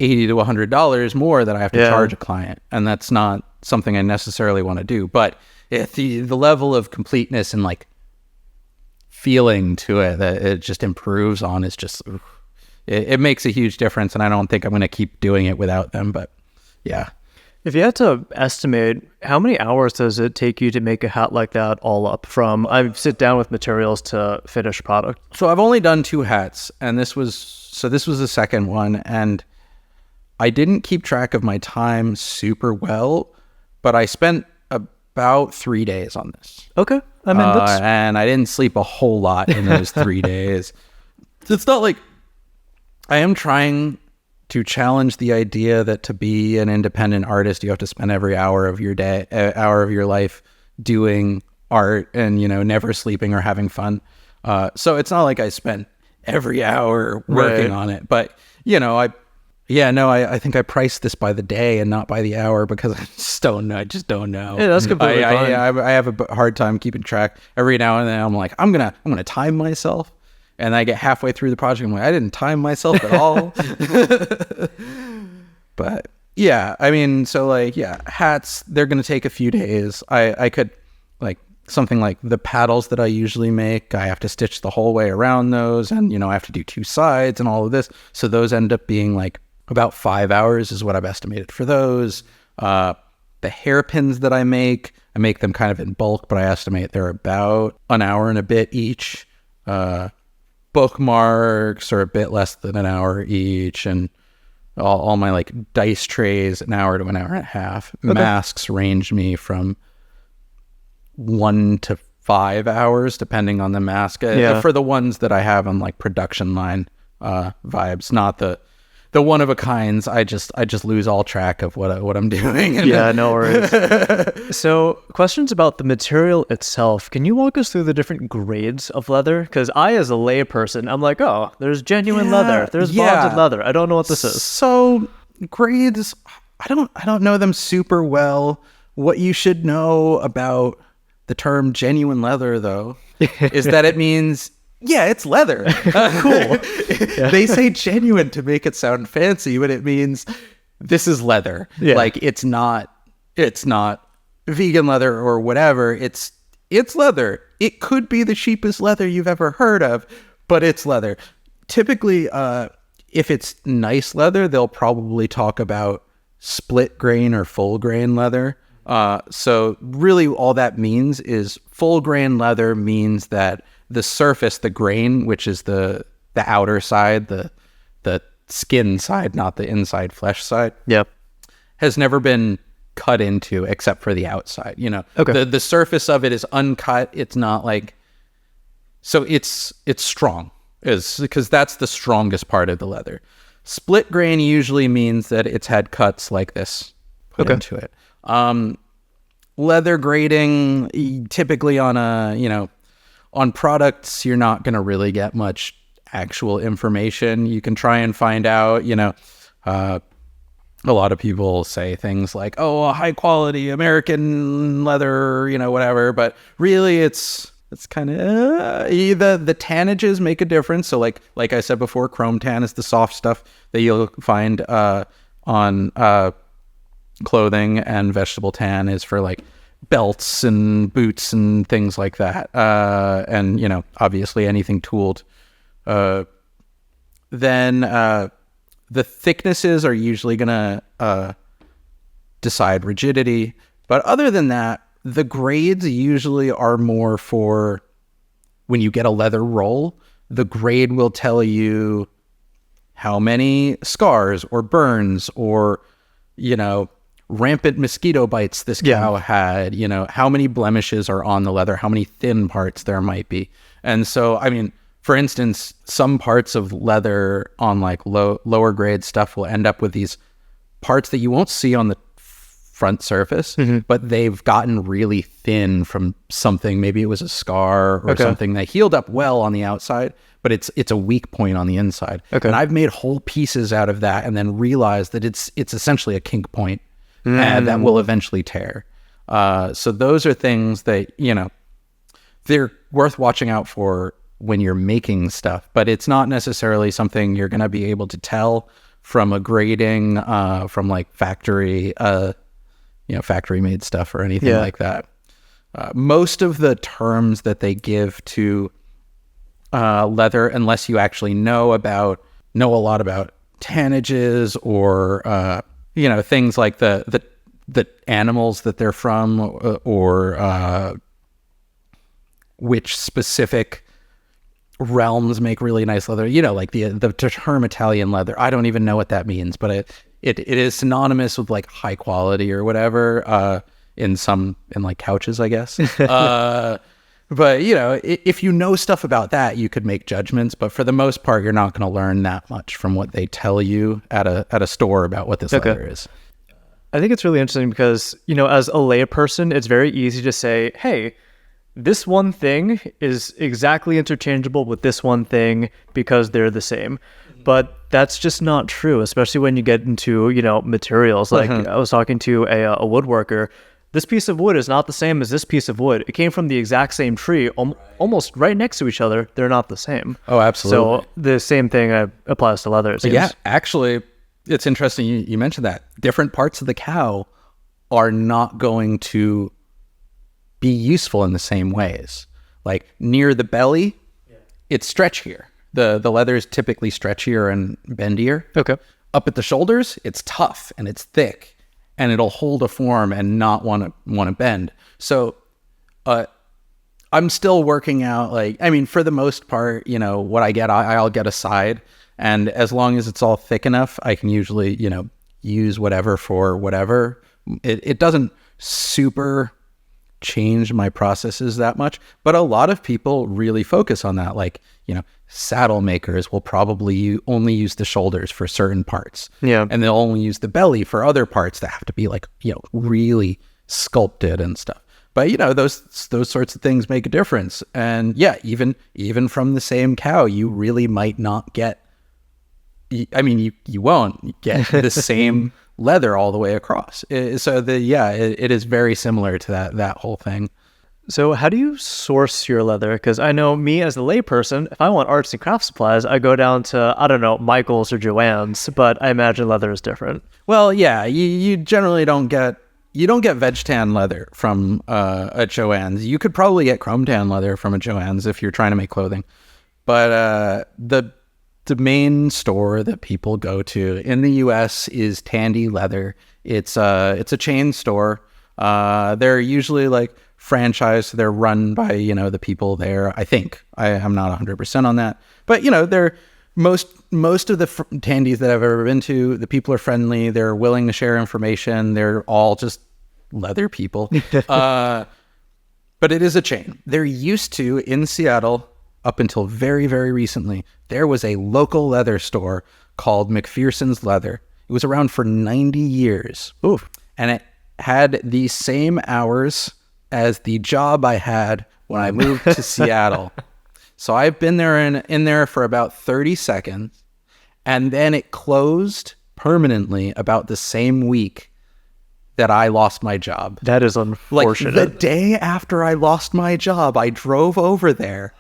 Speaker 2: $80 to $100 more that I have to charge a client. And that's not something I necessarily want to do. But the level of completeness and like feeling to it that it just improves on is just, it makes a huge difference. And I don't think I'm going to keep doing it without them. But yeah.
Speaker 1: If you had to estimate, how many hours does it take you to make a hat like that all up, from I sit down with materials to finished product?
Speaker 2: So I've only done 2 hats, and this was the second one, and I didn't keep track of my time super well, but I spent about 3 days on this.
Speaker 1: Okay. I mean,
Speaker 2: and I didn't sleep a whole lot in those 3 days. It's not like I am trying to challenge the idea that to be an independent artist, you have to spend every hour of your day, hour of your life doing art and, you know, never sleeping or having fun. So it's not like I spent every hour working on it, but you know, I think I priced this by the day and not by the hour, because I just don't know.
Speaker 1: Yeah, that's completely fine.
Speaker 2: I have a hard time keeping track. Every now and then I'm like, I'm gonna time myself. And I get halfway through the project, I'm like, I didn't time myself at all. But yeah, I mean, so like, yeah, hats, they're going to take a few days. I could, like, something like the paddles that I usually make, I have to stitch the whole way around those. And, you know, I have to do 2 sides and all of this. So those end up being like about 5 hours is what I've estimated for those. The hairpins that I make them kind of in bulk, but I estimate they're about an hour and a bit each. Bookmarks are a bit less than an hour each, and all my like dice trays, an hour to an hour and a half. Okay. Masks range me from 1 to 5 hours depending on the mask. For the ones that I have on like production line vibes, not the one of a kinds. I just lose all track of what I'm doing.
Speaker 1: Yeah, no worries. So, questions about the material itself. Can you walk us through the different grades of leather? Because I, as a layperson, I'm like, oh, there's genuine leather, there's bonded leather. I don't know what this is.
Speaker 2: So grades, I don't know them super well. What you should know about the term genuine leather, though, is that it means, yeah, it's leather. Cool. Yeah. They say genuine to make it sound fancy, but it means this is leather. Yeah. Like it's not vegan leather or whatever. It's leather. It could be the cheapest leather you've ever heard of, but it's leather. Typically, if it's nice leather, they'll probably talk about split grain or full grain leather. So really all that means is full grain leather means that the surface, the grain, which is the outer side, the skin side, not the inside flesh side, has never been cut into except for the outside. You know, the surface of it is uncut. It's not like, so it's strong, is because that's the strongest part of the leather. Split grain usually means that it's had cuts like this put into it. Leather grading, typically on products, you're not going to really get much actual information. You can try and find out, a lot of people say things like, oh, a high quality American leather, whatever. But really it's kind of, the tannages make a difference. So like I said before, chrome tan is the soft stuff that you'll find on clothing, and vegetable tan is for like belts and boots and things like that, and obviously anything tooled. Then the thicknesses are usually gonna decide rigidity, but other than that, the grades usually are more for when you get a leather roll. The grade will tell you how many scars or burns or rampant mosquito bites this cow had, how many blemishes are on the leather, how many thin parts there might be. And so, I mean, for instance, some parts of leather on like lower grade stuff will end up with these parts that you won't see on the front surface, but they've gotten really thin from something. Maybe it was a scar or something that healed up well on the outside, but it's a weak point on the inside.
Speaker 1: Okay.
Speaker 2: And I've made whole pieces out of that and then realized that it's essentially a kink point and that will eventually tear. So those are things that, they're worth watching out for when you're making stuff, but it's not necessarily something you're going to be able to tell from a grading, from like factory made stuff or anything like that. Most of the terms that they give to leather, unless you actually know a lot about tannages or things like the animals that they're from, or which specific realms make really nice leather, like the term Italian leather. I don't even know what that means, but it is synonymous with like high quality or whatever, in like couches, I guess. But if you know stuff about that, you could make judgments, but for the most part, you're not going to learn that much from what they tell you at a store about what this leather is.
Speaker 1: I think it's really interesting because, as a layperson, it's very easy to say, hey, this one thing is exactly interchangeable with this one thing because they're the same. But that's just not true, especially when you get into, materials. Like I was talking to a woodworker. This piece of wood is not the same as this piece of wood. It came from the exact same tree, almost right next to each other. They're not the same.
Speaker 2: Oh, absolutely.
Speaker 1: So the same thing applies to leather.
Speaker 2: Yeah, actually, it's interesting you mentioned that. Different parts of the cow are not going to be useful in the same ways. Like near the belly, it's stretchier. The leather is typically stretchier and bendier.
Speaker 1: Okay.
Speaker 2: Up at the shoulders, it's tough and it's thick, and it'll hold a form and not want to bend. So I'm still working out, for the most part, what I get, I'll get a side, and as long as it's all thick enough, I can usually, use whatever for whatever. It doesn't super change my processes that much, but a lot of people really focus on that. Like, saddle makers will probably only use the shoulders for certain parts. Yeah. And they'll only use the belly for other parts that have to be like, really sculpted and stuff. But, those sorts of things make a difference. And yeah, even from the same cow, you really might not get, you won't get the same leather all the way across. So it is very similar to that whole thing.
Speaker 1: So how do you source your leather? Because I know me as a layperson, if I want arts and craft supplies, I go down to, I don't know, Michael's or Joann's, but I imagine leather is different.
Speaker 2: Well, yeah, you generally don't get veg tan leather from a Joann's. You could probably get chrome tan leather from a Joann's if you're trying to make clothing. But the main store that people go to in the US is Tandy Leather. It's a chain store. They're usually like franchise. They're run by, the people there. I think I'm not 100% on that, but they're most of the Tandys that I've ever been to, the people are friendly. They're willing to share information. They're all just leather people. But it is a chain. There used to, in Seattle, up until very, very recently, there was a local leather store called McPherson's Leather. It was around for 90 years. Oof. And it had the same hours as the job I had when I moved to Seattle. So I've been there in there for about 30 seconds, and then it closed permanently about the same week that I lost my job.
Speaker 1: That is unfortunate.
Speaker 2: Like the day after I lost my job, I drove over there.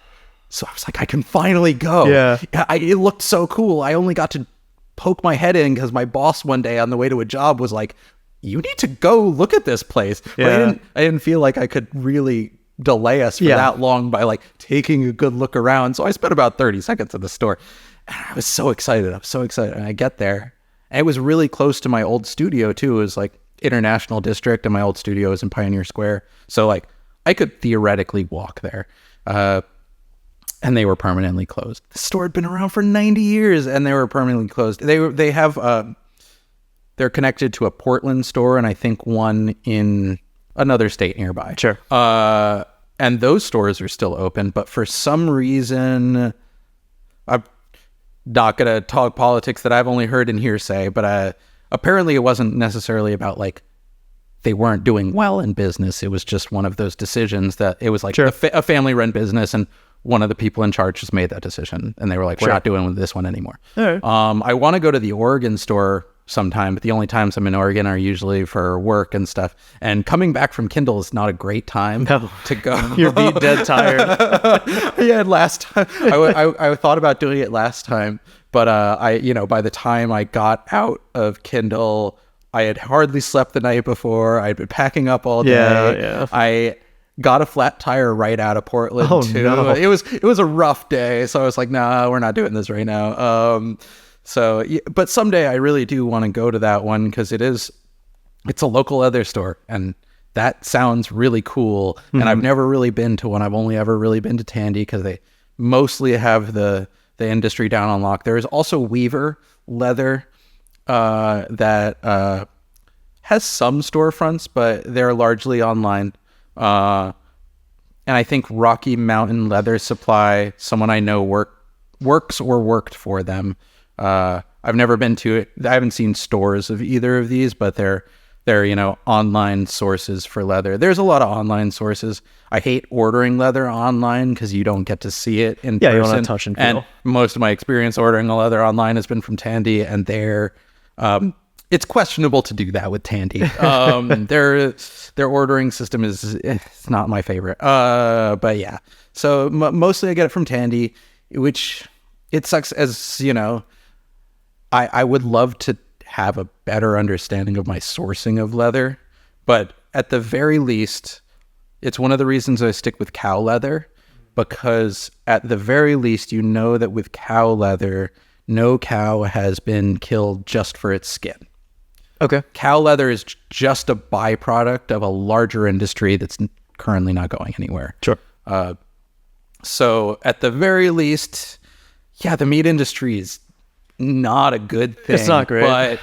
Speaker 2: So I was like, I can finally go.
Speaker 1: Yeah.
Speaker 2: It looked so cool. I only got to poke my head in because my boss one day on the way to a job was like, you need to go look at this place.
Speaker 1: Yeah.
Speaker 2: But I didn't feel like I could really delay us for that long by like taking a good look around. So I spent about 30 seconds at the store. And I was so excited. And I get there. And it was really close to my old studio too. It was like International District, and my old studio is in Pioneer Square. So like I could theoretically walk there. And they were permanently closed. The store had been around for 90 years and they were permanently closed. They have they're connected to a Portland store and I think one in another state nearby.
Speaker 1: Sure.
Speaker 2: And those stores are still open, but for some reason, I'm not going to talk politics that I've only heard in hearsay, but apparently it wasn't necessarily about like they weren't doing well in business. It was just one of those decisions that it was like a family-run business, and one of the people in charge just made that decision, and they were like, we're not doing this one anymore.
Speaker 1: All right.
Speaker 2: I want to go to the Oregon store sometime, but the only times I'm in Oregon are usually for work and stuff. And coming back from Kindle is not a great time to go.
Speaker 1: You're beat dead tired.
Speaker 2: Yeah, last time I thought about doing it last time, but by the time I got out of Kindle, I had hardly slept the night before. I'd been packing up all day.
Speaker 1: Yeah.
Speaker 2: I got a flat tire right out of Portland too.
Speaker 1: No.
Speaker 2: It was a rough day, so I was like, nah, we're not doing this right now. But someday I really do want to go to that one because it's a local leather store, and that sounds really cool. Mm-hmm. And I've never really been to one. I've only ever really been to Tandy because they mostly have the industry down on lock. There is also Weaver Leather that has some storefronts, but they're largely online. And I think Rocky Mountain Leather Supply, someone I know works or worked for them. I've never been to it. I haven't seen stores of either of these, but they're online sources for leather. There's a lot of online sources. I hate ordering leather online because you don't get to see it in person.
Speaker 1: You don't have to touch and feel.
Speaker 2: And most of my experience ordering a leather online has been from Tandy, and it's questionable to do that with Tandy. Their ordering system it's not my favorite. But yeah. So mostly I get it from Tandy, which it sucks as, I would love to have a better understanding of my sourcing of leather, but at the very least, it's one of the reasons I stick with cow leather, because at the very least, that with cow leather, no cow has been killed just for its skin.
Speaker 1: Okay.
Speaker 2: Cow leather is just a byproduct of a larger industry that's currently not going anywhere.
Speaker 1: Sure.
Speaker 2: So at the very least, the meat industry is not a good thing.
Speaker 1: It's not great.
Speaker 2: But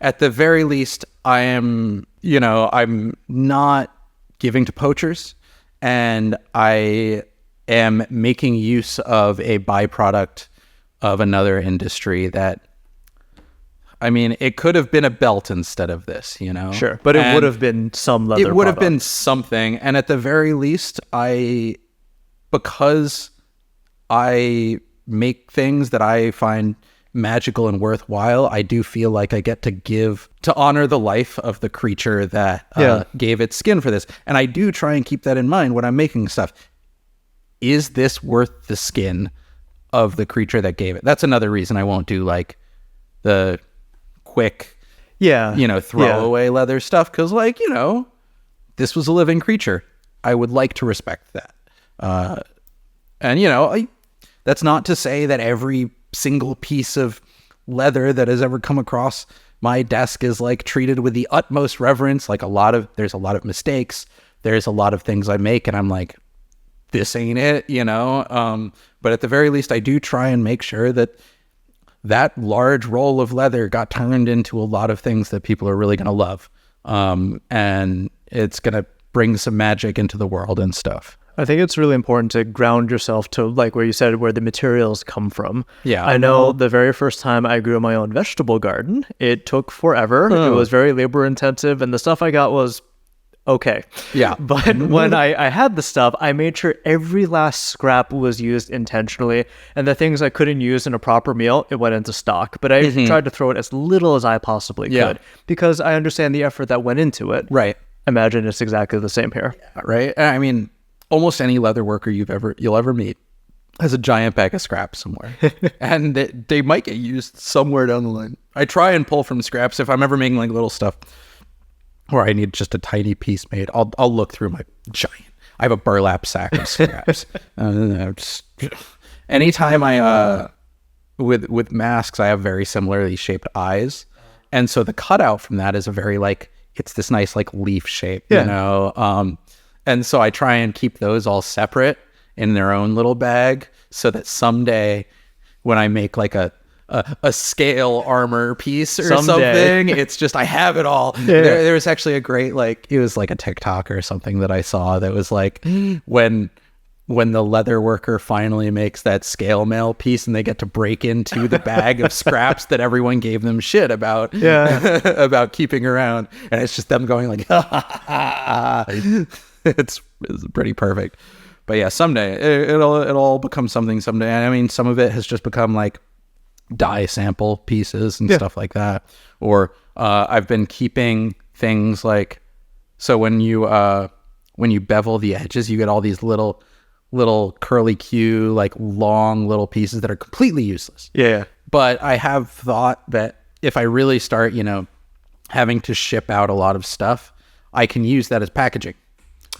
Speaker 2: at the very least, I'm not giving to poachers, and I am making use of a byproduct of another industry that, it could have been a belt instead of this,
Speaker 1: Sure. But it would have been some leather.
Speaker 2: It would have been something. And at the very least, because I make things that I find magical and worthwhile, I do feel like I get to give to honor the life of the creature that gave its skin for this. And I do try and keep that in mind when I'm making stuff. Is this worth the skin of the creature that gave it? That's another reason I won't do like the quick, throwaway leather stuff. Cause this was a living creature. I would like to respect that. That's not to say that every single piece of leather that has ever come across my desk is like treated with the utmost reverence. Like there's a lot of mistakes. There's a lot of things I make and I'm like, this ain't it, but at the very least I do try and make sure that large roll of leather got turned into a lot of things that people are really going to love. And it's going to bring some magic into the world and stuff.
Speaker 1: I think it's really important to ground yourself to, like where you said, where the materials come from.
Speaker 2: Yeah.
Speaker 1: I know the very first time I grew my own vegetable garden, it took forever. It was very labor intensive, and the stuff I got was okay.
Speaker 2: Yeah.
Speaker 1: But when I had the stuff, I made sure every last scrap was used intentionally, and the things I couldn't use in a proper meal, it went into stock. But I tried to throw it as little as I possibly could, because I understand the effort that went into it.
Speaker 2: Right.
Speaker 1: Imagine it's exactly the same here.
Speaker 2: Yeah, right. Almost any leather worker you'll ever meet has a giant bag of scraps somewhere, and they might get used somewhere down the line. I try and pull from scraps if I'm ever making like little stuff where I need just a tiny piece made. I'll look through my giant. I have a burlap sack of scraps. Anytime I with masks, I have very similarly shaped eyes, and so the cutout from that is a very it's this nice leaf shape, and so I try and keep those all separate in their own little bag so that someday when I make a scale armor piece or something, it's just I have it all. There was actually a great it was like a TikTok or something that I saw that was when the leather worker finally makes that scale mail piece and they get to break into the bag of scraps that everyone gave them shit about about keeping around, and it's just them going it's pretty perfect. But yeah, someday it'll all become something someday. I mean, some of it has just become like dye sample pieces and stuff like that. Or I've been keeping things like, so when you bevel the edges, you get all these little curly Q, like long little pieces that are completely useless.
Speaker 1: Yeah.
Speaker 2: But I have thought that if I really start, having to ship out a lot of stuff, I can use that as packaging.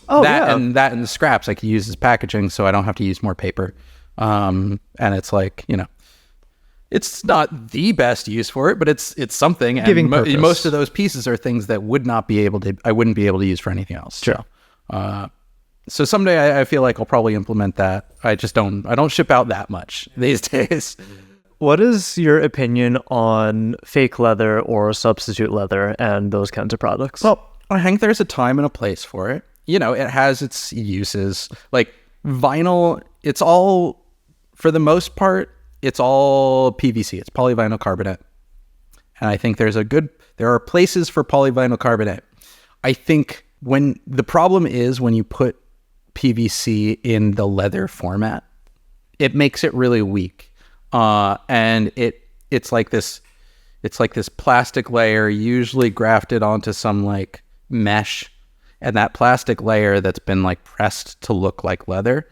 Speaker 1: Oh,
Speaker 2: and the scraps I can use as packaging, so I don't have to use more paper. And it's like, it's not the best use for it, but it's something.
Speaker 1: Giving purpose.
Speaker 2: Most of those pieces are things that I wouldn't be able to use for anything else.
Speaker 1: Sure.
Speaker 2: So someday I feel like I'll probably implement that. I don't ship out that much these days.
Speaker 1: What is your opinion on fake leather or substitute leather and those kinds of products?
Speaker 2: Well, I think there's a time and a place for it. It has its uses. Like vinyl, it's all, for the most part, it's all PVC. It's polyvinyl carbonate. And I think there are places for polyvinyl carbonate. I think when the problem is when you put PVC in the leather format, it makes it really weak. And it's like this plastic layer usually grafted onto some like mesh, and that plastic layer that's been like pressed to look like leather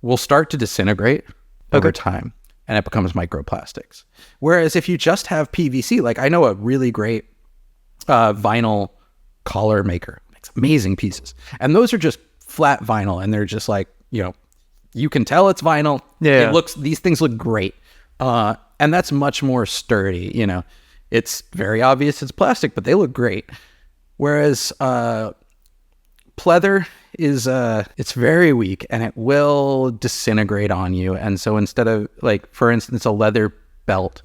Speaker 2: will start to disintegrate over time, and it becomes microplastics. Whereas if you just have PVC, like I know a really great vinyl collar maker, makes amazing pieces, and those are just flat vinyl, and they're just like, you can tell it's vinyl.
Speaker 1: Yeah.
Speaker 2: These things look great. And that's much more sturdy, it's very obvious it's plastic, but they look great. Whereas, pleather is, it's very weak and it will disintegrate on you. And so instead of like, for instance, a leather belt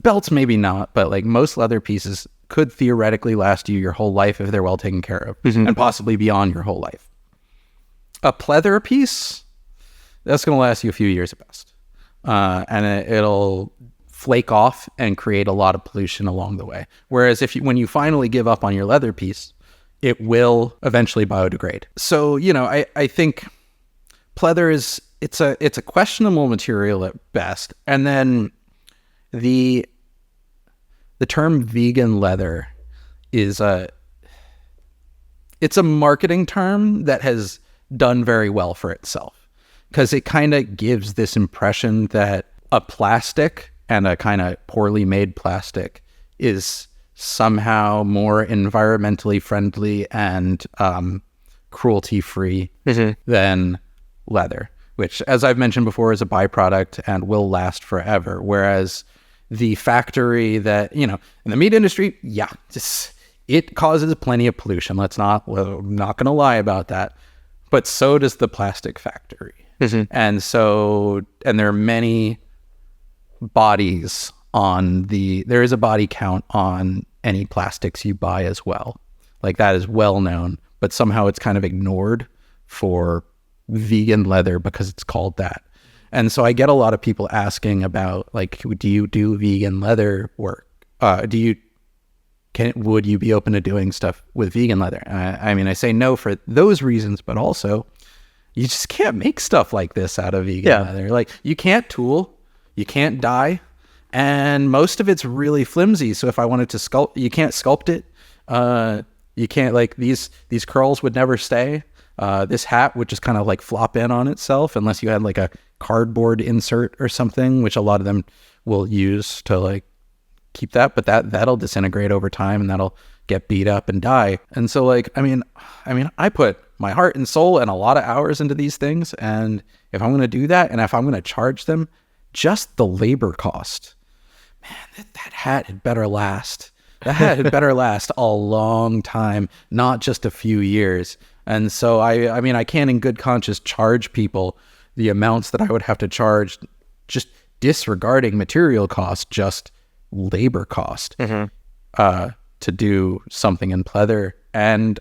Speaker 2: belts maybe not, but like most leather pieces could theoretically last you your whole life if they're well taken care of, and possibly beyond your whole life. A pleather piece, that's going to last you a few years at best. And it'll flake off and create a lot of pollution along the way. Whereas when you finally give up on your leather piece, it will eventually biodegrade. So, I think pleather it's a questionable material at best. And then the term vegan leather is it's a marketing term that has done very well for itself, because it kind of gives this impression that a plastic, and a kind of poorly made plastic, is somehow more environmentally friendly and cruelty-free than leather, which, as I've mentioned before, is a byproduct and will last forever. Whereas the factory that, in the meat industry, it causes plenty of pollution. We're not going to lie about that. But so does the plastic factory. And there are many bodies there is a body count on any plastics you buy as well. Like that is well known, but somehow it's kind of ignored for vegan leather because it's called that. And so I get a lot of people asking about, like, do you do vegan leather work? Would you be open to doing stuff with vegan leather? I say no for those reasons, but also you just can't make stuff like this out of vegan leather. Like, you can't tool, you can't dye, and most of it's really flimsy. So if I wanted to sculpt, you can't sculpt it. You can't, like, these curls would never stay. This hat would just kind of like flop in on itself unless you had like a cardboard insert or something, which a lot of them will use to like keep that, but that'll disintegrate over time and that'll get beat up and die. And so like, I put my heart and soul and a lot of hours into these things. And if I'm going to do that, and if I'm going to charge them just the labor cost, man, that hat had better last. That hat had better last a long time, not just a few years. And so I can't in good conscience charge people the amounts that I would have to charge, just disregarding material cost, just labor cost, to do something in pleather. And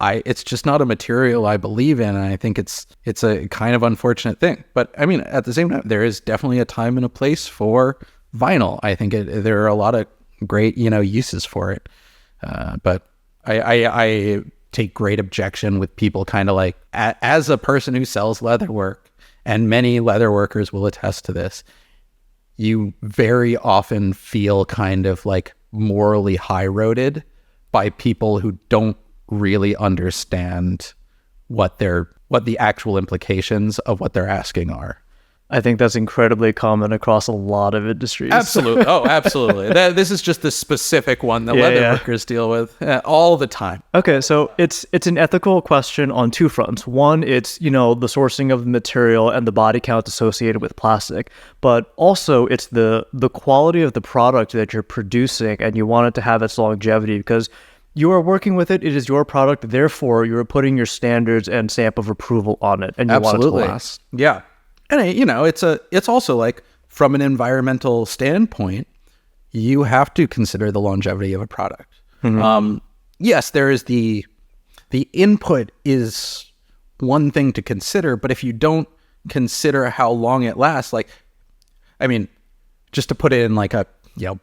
Speaker 2: it's just not a material I believe in. And I think it's a kind of unfortunate thing. But I mean, at the same time, there is definitely a time and a place for vinyl. I think there are a lot of great, uses for it. But I take great objection with people kind of like, as a person who sells leatherwork, and many leather workers will attest to this, you very often feel kind of like morally high-roaded by people who don't really understand what the actual implications of what they're asking are.
Speaker 1: I think that's incredibly common across a lot of industries.
Speaker 2: Absolutely. Oh, absolutely. This is just the specific one that leather workers deal with all the time.
Speaker 1: Okay, so it's an ethical question on two fronts. One, it's, the sourcing of the material and the body count associated with plastic, but also it's the quality of the product that you're producing, and you want it to have its longevity because you are working with it. It is your product. Therefore, you're putting your standards and stamp of approval on it, and you want it to last.
Speaker 2: Yeah. And it's also like, from an environmental standpoint, you have to consider the longevity of a product. Mm-hmm. Yes, there is the input is one thing to consider, but if you don't consider how long it lasts, like, I mean, just to put it in like a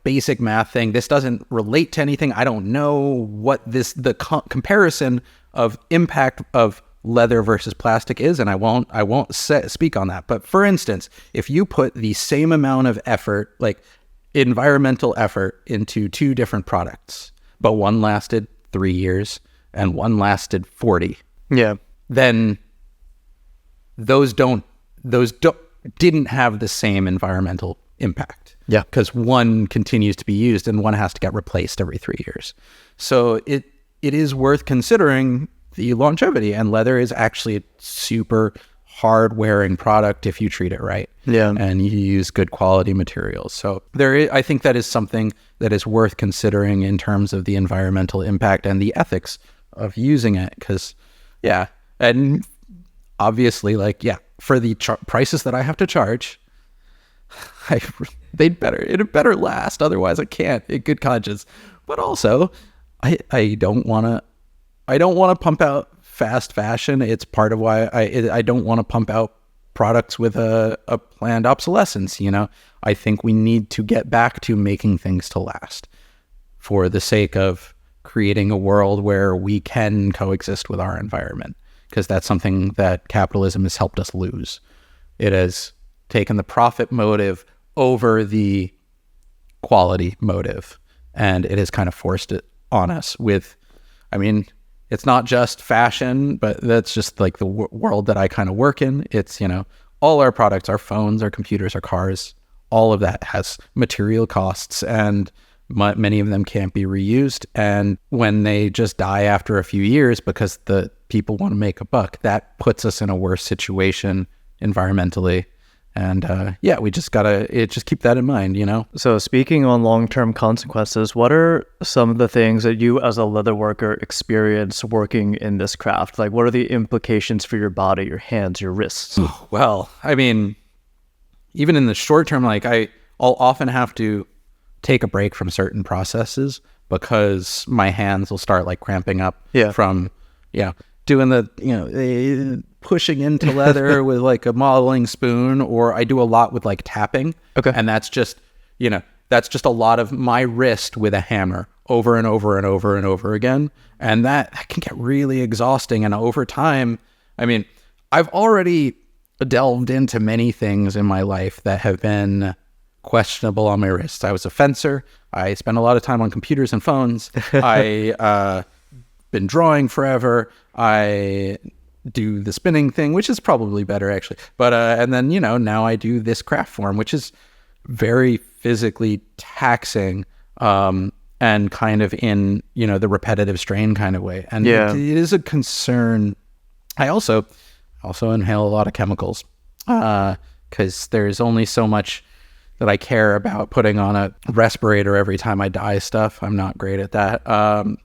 Speaker 2: basic math thing, this doesn't relate to anything. I don't know what the comparison of impact of leather versus plastic is, and I won't speak on that. But for instance, if you put the same amount of effort, like environmental effort, into two different products, but one lasted 3 years and one lasted 40, then those didn't have the same environmental impact. Yeah, because one continues to be used and one has to get replaced every 3 years. So it is worth considering the longevity, and leather is actually a super hard wearing product if you treat it right. Yeah. And you use good quality materials. So I think that is something that is worth considering in terms of the environmental impact and the ethics of using it. Because, and obviously, for the prices that I have to charge, it better last. Otherwise, I can't in good conscience. But also, I don't want to pump out fast fashion. It's part of why I don't want to pump out products with a planned obsolescence. I think we need to get back to making things to last for the sake of creating a world where we can coexist with our environment, because that's something that capitalism has helped us lose. It has taken the profit motive over the quality motive, and it has kind of forced it on us with, it's not just fashion, but that's just like the world that I kind of work in. It's, all our products, our phones, our computers, our cars, all of that has material costs, and many of them can't be reused. And when they just die after a few years because the people want to make a buck, that puts us in a worse situation environmentally. And we just gotta keep that in mind, So speaking on long-term consequences, what are some of the things that you as a leather worker experience working in this craft? Like, what are the implications for your body, your hands, your wrists? Well, even in the short term, I'll often have to take a break from certain processes because my hands will start cramping up from doing the pushing into leather with a modeling spoon, or I do a lot with tapping. Okay. And that's just a lot of my wrist with a hammer over and over and over and over again. And that can get really exhausting. And over time, I've already delved into many things in my life that have been questionable on my wrists. I was a fencer. I spent a lot of time on computers and phones. I been drawing forever. I do the spinning thing, which is probably better actually. But and then now I do this craft form, which is very physically taxing, and kind of in the repetitive strain kind of way. And it is a concern. I also inhale a lot of chemicals because there's only so much that I care about putting on a respirator every time I dye stuff. I'm not great at that.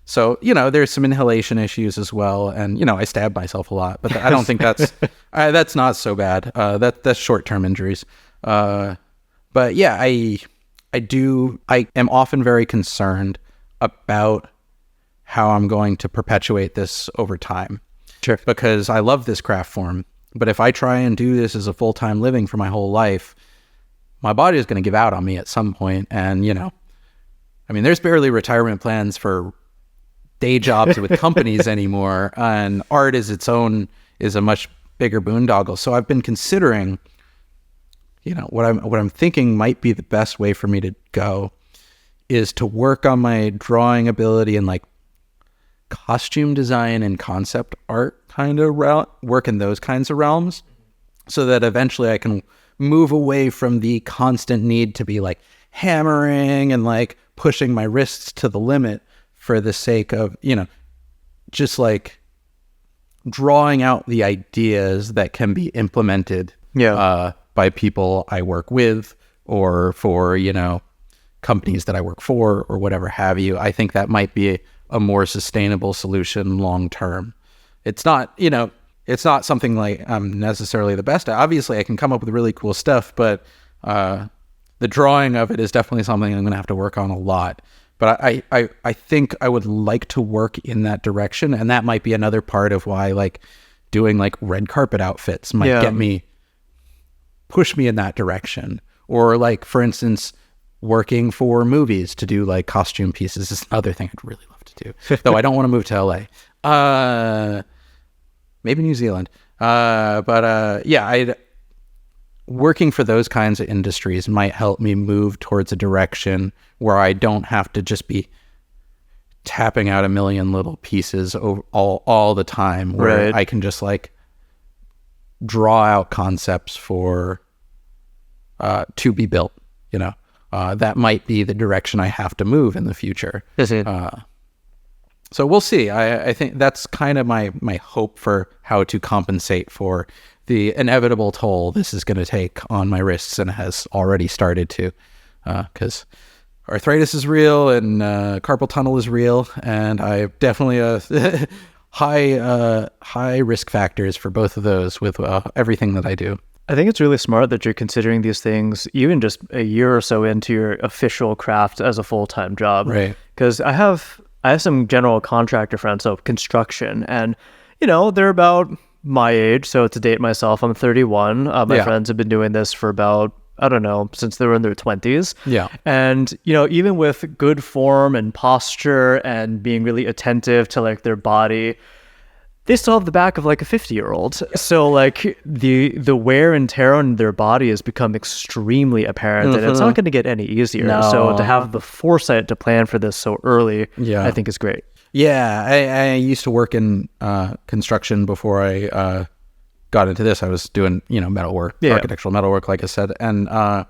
Speaker 2: So, there's some inhalation issues as well. And, I stab myself a lot, but I don't think that's not so bad. That's short-term injuries. But yeah, I am often very concerned about how I'm going to perpetuate this over time. Sure. Because I love this craft form, but if I try and do this as a full-time living for my whole life, my body is going to give out on me at some point. And, there's barely retirement plans for day jobs with companies anymore, and art is a much bigger boondoggle. So I've been considering, what I'm thinking might be the best way for me to go is to work on my drawing ability and like costume design and concept art kind of work in those kinds of realms, so that eventually I can move away from the constant need to be like hammering and like pushing my wrists to the limit for the sake of, just like drawing out the ideas that can be implemented by people I work with, or for, companies that I work for, or whatever have you. I think that might be a more sustainable solution long term. It's not, it's not something like I'm necessarily the best at. Obviously, I can come up with really cool stuff, but the drawing of it is definitely something I'm going to have to work on a lot. But I think I would like to work in that direction, and that might be another part of why like doing like red carpet outfits might push me in that direction. Or like, for instance, working for movies to do like costume pieces is another thing I'd really love to do. Though I don't want to move to LA. Maybe New Zealand. Working for those kinds of industries might help me move towards a direction where I don't have to just be tapping out a million little pieces all the time, where I can just like draw out concepts for to be built. That might be the direction I have to move in the future. So we'll see. I think that's kind of my hope for how to compensate for the inevitable toll this is going to take on my wrists, and has already started to, because arthritis is real and carpal tunnel is real, and I definitely high risk factors for both of those with everything that I do.
Speaker 1: I think it's really smart that you're considering these things even just a year or so into your official craft as a full-time job.
Speaker 2: Right.
Speaker 1: Because I have some general contractor friends, so construction, and they're about my age. So to date myself, I'm 31. My friends have been doing this for about, I don't know, since they were in their 20s.
Speaker 2: Yeah.
Speaker 1: And, even with good form and posture and being really attentive to like their body, they still have the back of like a 50-year-old. So like the wear and tear on their body has become extremely apparent, and it's not going to get any easier.
Speaker 2: No.
Speaker 1: So to have the foresight to plan for this so early, I think is great.
Speaker 2: Yeah, I used to work in construction before I got into this. I was doing, metalwork, architectural metalwork, like I said. And I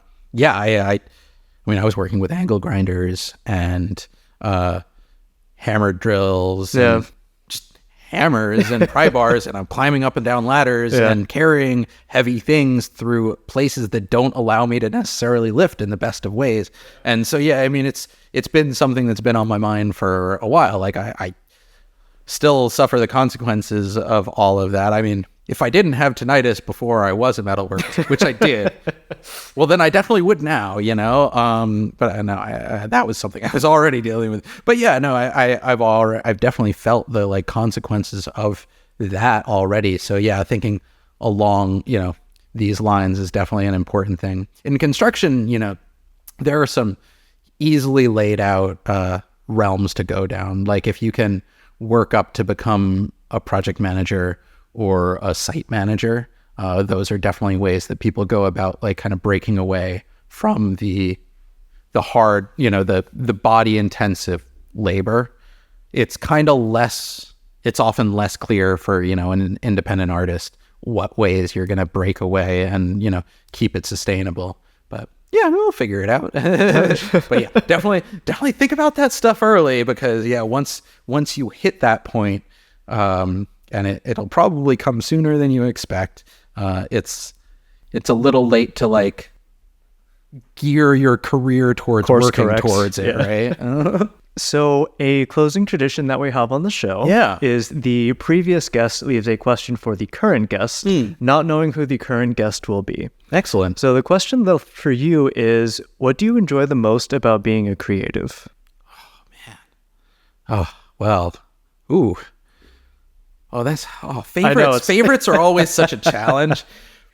Speaker 2: was working with angle grinders and hammer drills and just hammers and pry bars, and I'm climbing up and down ladders and carrying heavy things through places that don't allow me to necessarily lift in the best of ways. And so, it's been something that's been on my mind for a while. Like I still suffer the consequences of all of that. I mean, if I didn't have tinnitus before I was a metalworker, which I did, well, then I definitely would now, but no, that was something I was already dealing with. But yeah, no, I've definitely felt the like consequences of that already. So yeah, thinking along, these lines is definitely an important thing. In construction, there are some easily laid out realms to go down. Like if you can work up to become a project manager or a site manager, those are definitely ways that people go about like kind of breaking away from the hard, the body intensive labor. It's kind of it's often less clear for, an independent artist what ways you're going to break away and, keep it sustainable. But yeah, we'll figure it out. But yeah, definitely think about that stuff early, because once you hit that point, and it'll probably come sooner than you expect, it's a little late to like gear your career towards working towards it, right?
Speaker 1: So a closing tradition that we have on the show is the previous guest leaves a question for the current guest, not knowing who the current guest will be.
Speaker 2: Excellent.
Speaker 1: So the question though for you is, what do you enjoy the most about being a creative?
Speaker 2: Oh, man. Oh, well. Ooh. Oh, favorites. Favorites are always such a challenge.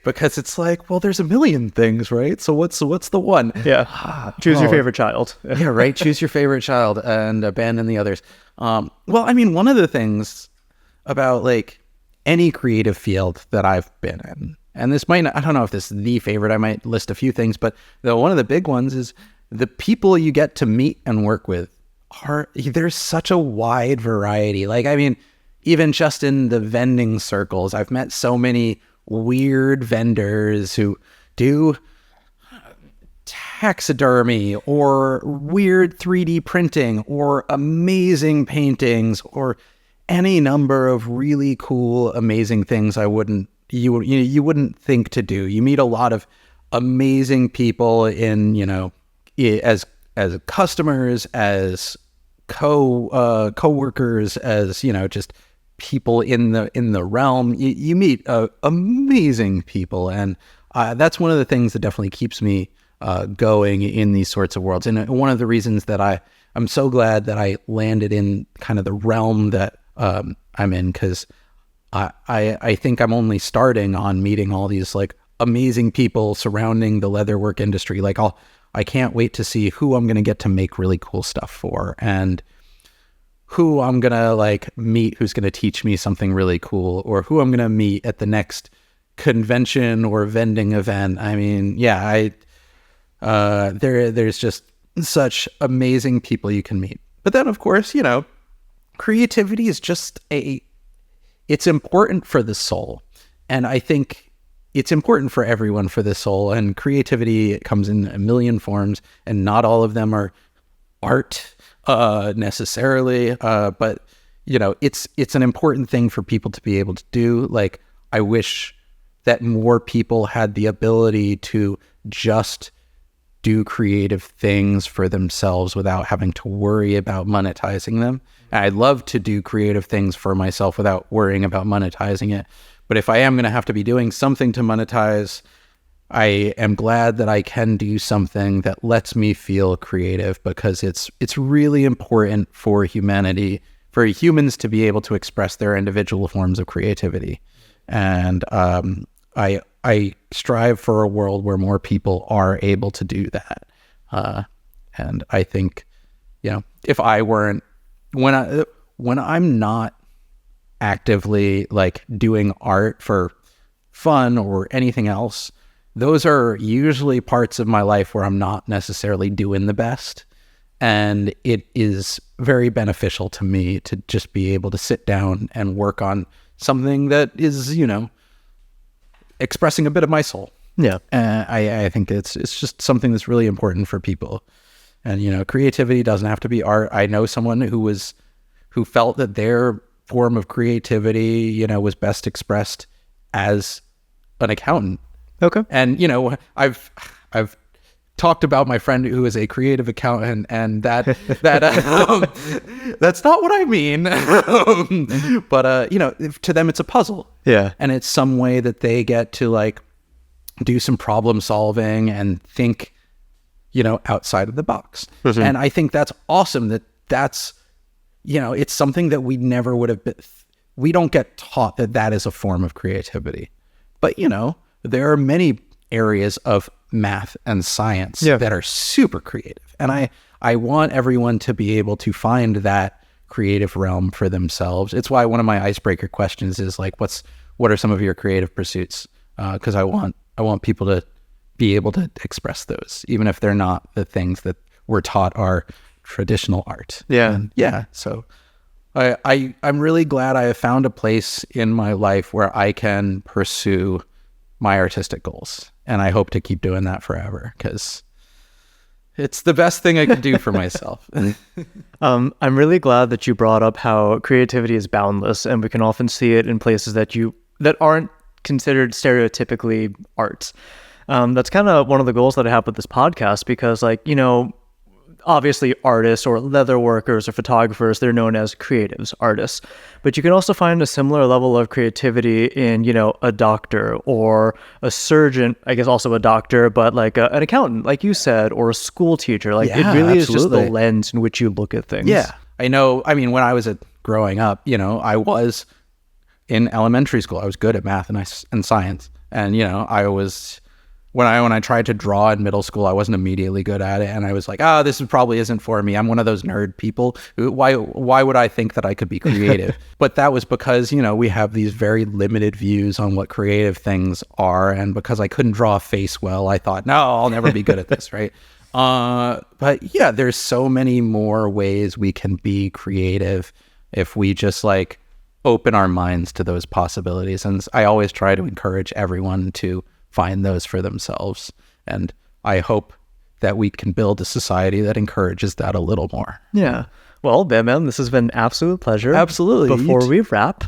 Speaker 2: Because it's like, well, there's a million things, right? So what's the one?
Speaker 1: Yeah. Choose your favorite child.
Speaker 2: Yeah, right. Choose your favorite child and abandon the others. Well, I mean, one of the things about like any creative field that I've been in, and this might not, I don't know if this is the favorite, I might list a few things, but one of the big ones is the people you get to meet and work with there's such a wide variety. Like, I mean, even just in the vending circles, I've met so many weird vendors who do taxidermy or weird 3D printing or amazing paintings or any number of really cool, amazing things you wouldn't think to do. You meet a lot of amazing people in, as customers, as co-workers, as, just people in the realm. You meet amazing people, and that's one of the things that definitely keeps me going in these sorts of worlds. And one of the reasons that I'm so glad that I landed in kind of the realm that I'm in, because I think I'm only starting on meeting all these like amazing people surrounding the leatherwork industry. Like I can't wait to see who I'm going to get to make really cool stuff for, and who I'm going to like meet who's going to teach me something really cool, or who I'm going to meet at the next convention or vending event. I mean, yeah, there's just such amazing people you can meet. But then, of course, creativity is just it's important for the soul. And I think it's important for everyone, for the soul. And creativity comes in a million forms, and not all of them are art necessarily. But, it's an important thing for people to be able to do. Like, I wish that more people had the ability to just do creative things for themselves without having to worry about monetizing them. I'd love to do creative things for myself without worrying about monetizing it. But if I am going to have to be doing something to monetize, I am glad that I can do something that lets me feel creative, because it's really important for humanity, for humans to be able to express their individual forms of creativity. And I strive for a world where more people are able to do that. And I think, if I weren't, when I'm not actively like doing art for fun or anything else, those are usually parts of my life where I'm not necessarily doing the best. And it is very beneficial to me to just be able to sit down and work on something that is, expressing a bit of my soul.
Speaker 1: Yeah.
Speaker 2: I think it's just something that's really important for people. And, creativity doesn't have to be art. I know someone who felt that their form of creativity, was best expressed as an accountant.
Speaker 1: Okay.
Speaker 2: And, I've talked about my friend who is a creative accountant, and that that's not what I mean. But, to them, it's a puzzle.
Speaker 1: Yeah. And
Speaker 2: it's some way that they get to like do some problem solving and think, outside of the box. Mm-hmm. And I think that's awesome that's, it's something that we never would have been, we don't get taught that is a form of creativity. But, there are many areas of math and science that are super creative. And I want everyone to be able to find that creative realm for themselves. It's why one of my icebreaker questions is like, what are some of your creative pursuits? Because I want people to be able to express those, even if they're not the things that we're taught are traditional art.
Speaker 1: Yeah.
Speaker 2: And so I'm really glad I have found a place in my life where I can pursue my artistic goals. And I hope to keep doing that forever, because it's the best thing I can do for myself.
Speaker 1: I'm really glad that you brought up how creativity is boundless, and we can often see it in places that aren't considered stereotypically arts. That's kind of one of the goals that I have with this podcast, because obviously artists or leather workers or photographers, they're known as creatives, artists. But you can also find a similar level of creativity in, a doctor or a surgeon, I guess also a doctor, but like an accountant, like you said, or a school teacher. Like it really is just the lens in which you look at things.
Speaker 2: Yeah. I know. I mean, when I was growing up, I was in elementary school. I was good at math and science. And, I was when I tried to draw in middle school, I wasn't immediately good at it, and I was like, this probably isn't for me. I'm one of those nerd people. Why would I think that I could be creative? But that was because, we have these very limited views on what creative things are, and because I couldn't draw a face well, I thought, no, I'll never be good at this, right? But yeah, there's so many more ways we can be creative if we just like open our minds to those possibilities. And I always try to encourage everyone to find those for themselves. And I hope that we can build a society that encourages that a little more.
Speaker 1: Yeah. Well, Bam Bam, this has been an absolute pleasure.
Speaker 2: Absolutely.
Speaker 1: Before we wrap,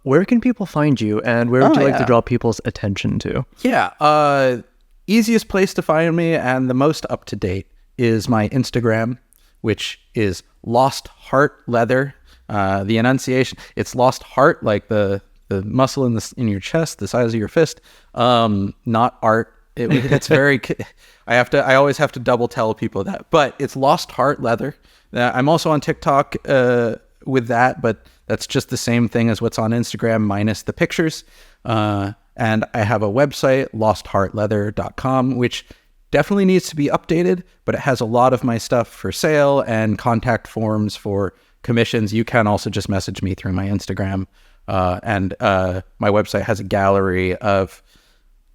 Speaker 1: where can people find you, and where would you like to draw people's attention to?
Speaker 2: Yeah. Easiest place to find me and the most up to date is my Instagram, which is Lost Heart Leather. The enunciation, it's Lost Heart, like the muscle in your chest, the size of your fist, not art. It's very, I always have to double tell people that, but it's Lost Heart Leather. I'm also on TikTok with that, but that's just the same thing as what's on Instagram minus the pictures. And I have a website, lostheartleather.com, which definitely needs to be updated, but it has a lot of my stuff for sale and contact forms for commissions. You can also just message me through my Instagram. And my website has a gallery of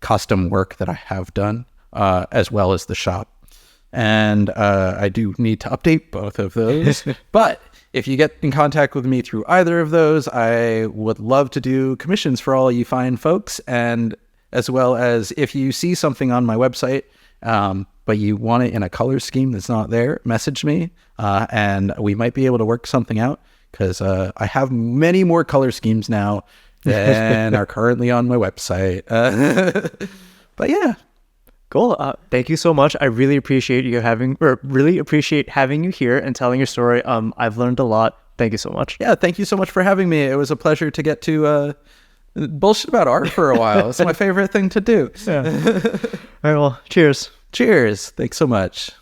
Speaker 2: custom work that I have done, as well as the shop. And I do need to update both of those. But if you get in contact with me through either of those, I would love to do commissions for all you fine folks. And as well as if you see something on my website, but you want it in a color scheme that's not there, message me, and we might be able to work something out, because I have many more color schemes now than are currently on my website. But yeah.
Speaker 1: Cool. Thank you so much. I really appreciate having you here and telling your story. I've learned a lot. Thank you so much.
Speaker 2: Yeah, thank you so much for having me. It was a pleasure to get to bullshit about art for a while. It's my favorite thing to do.
Speaker 1: Yeah. All right, well, cheers.
Speaker 2: Cheers. Thanks so much.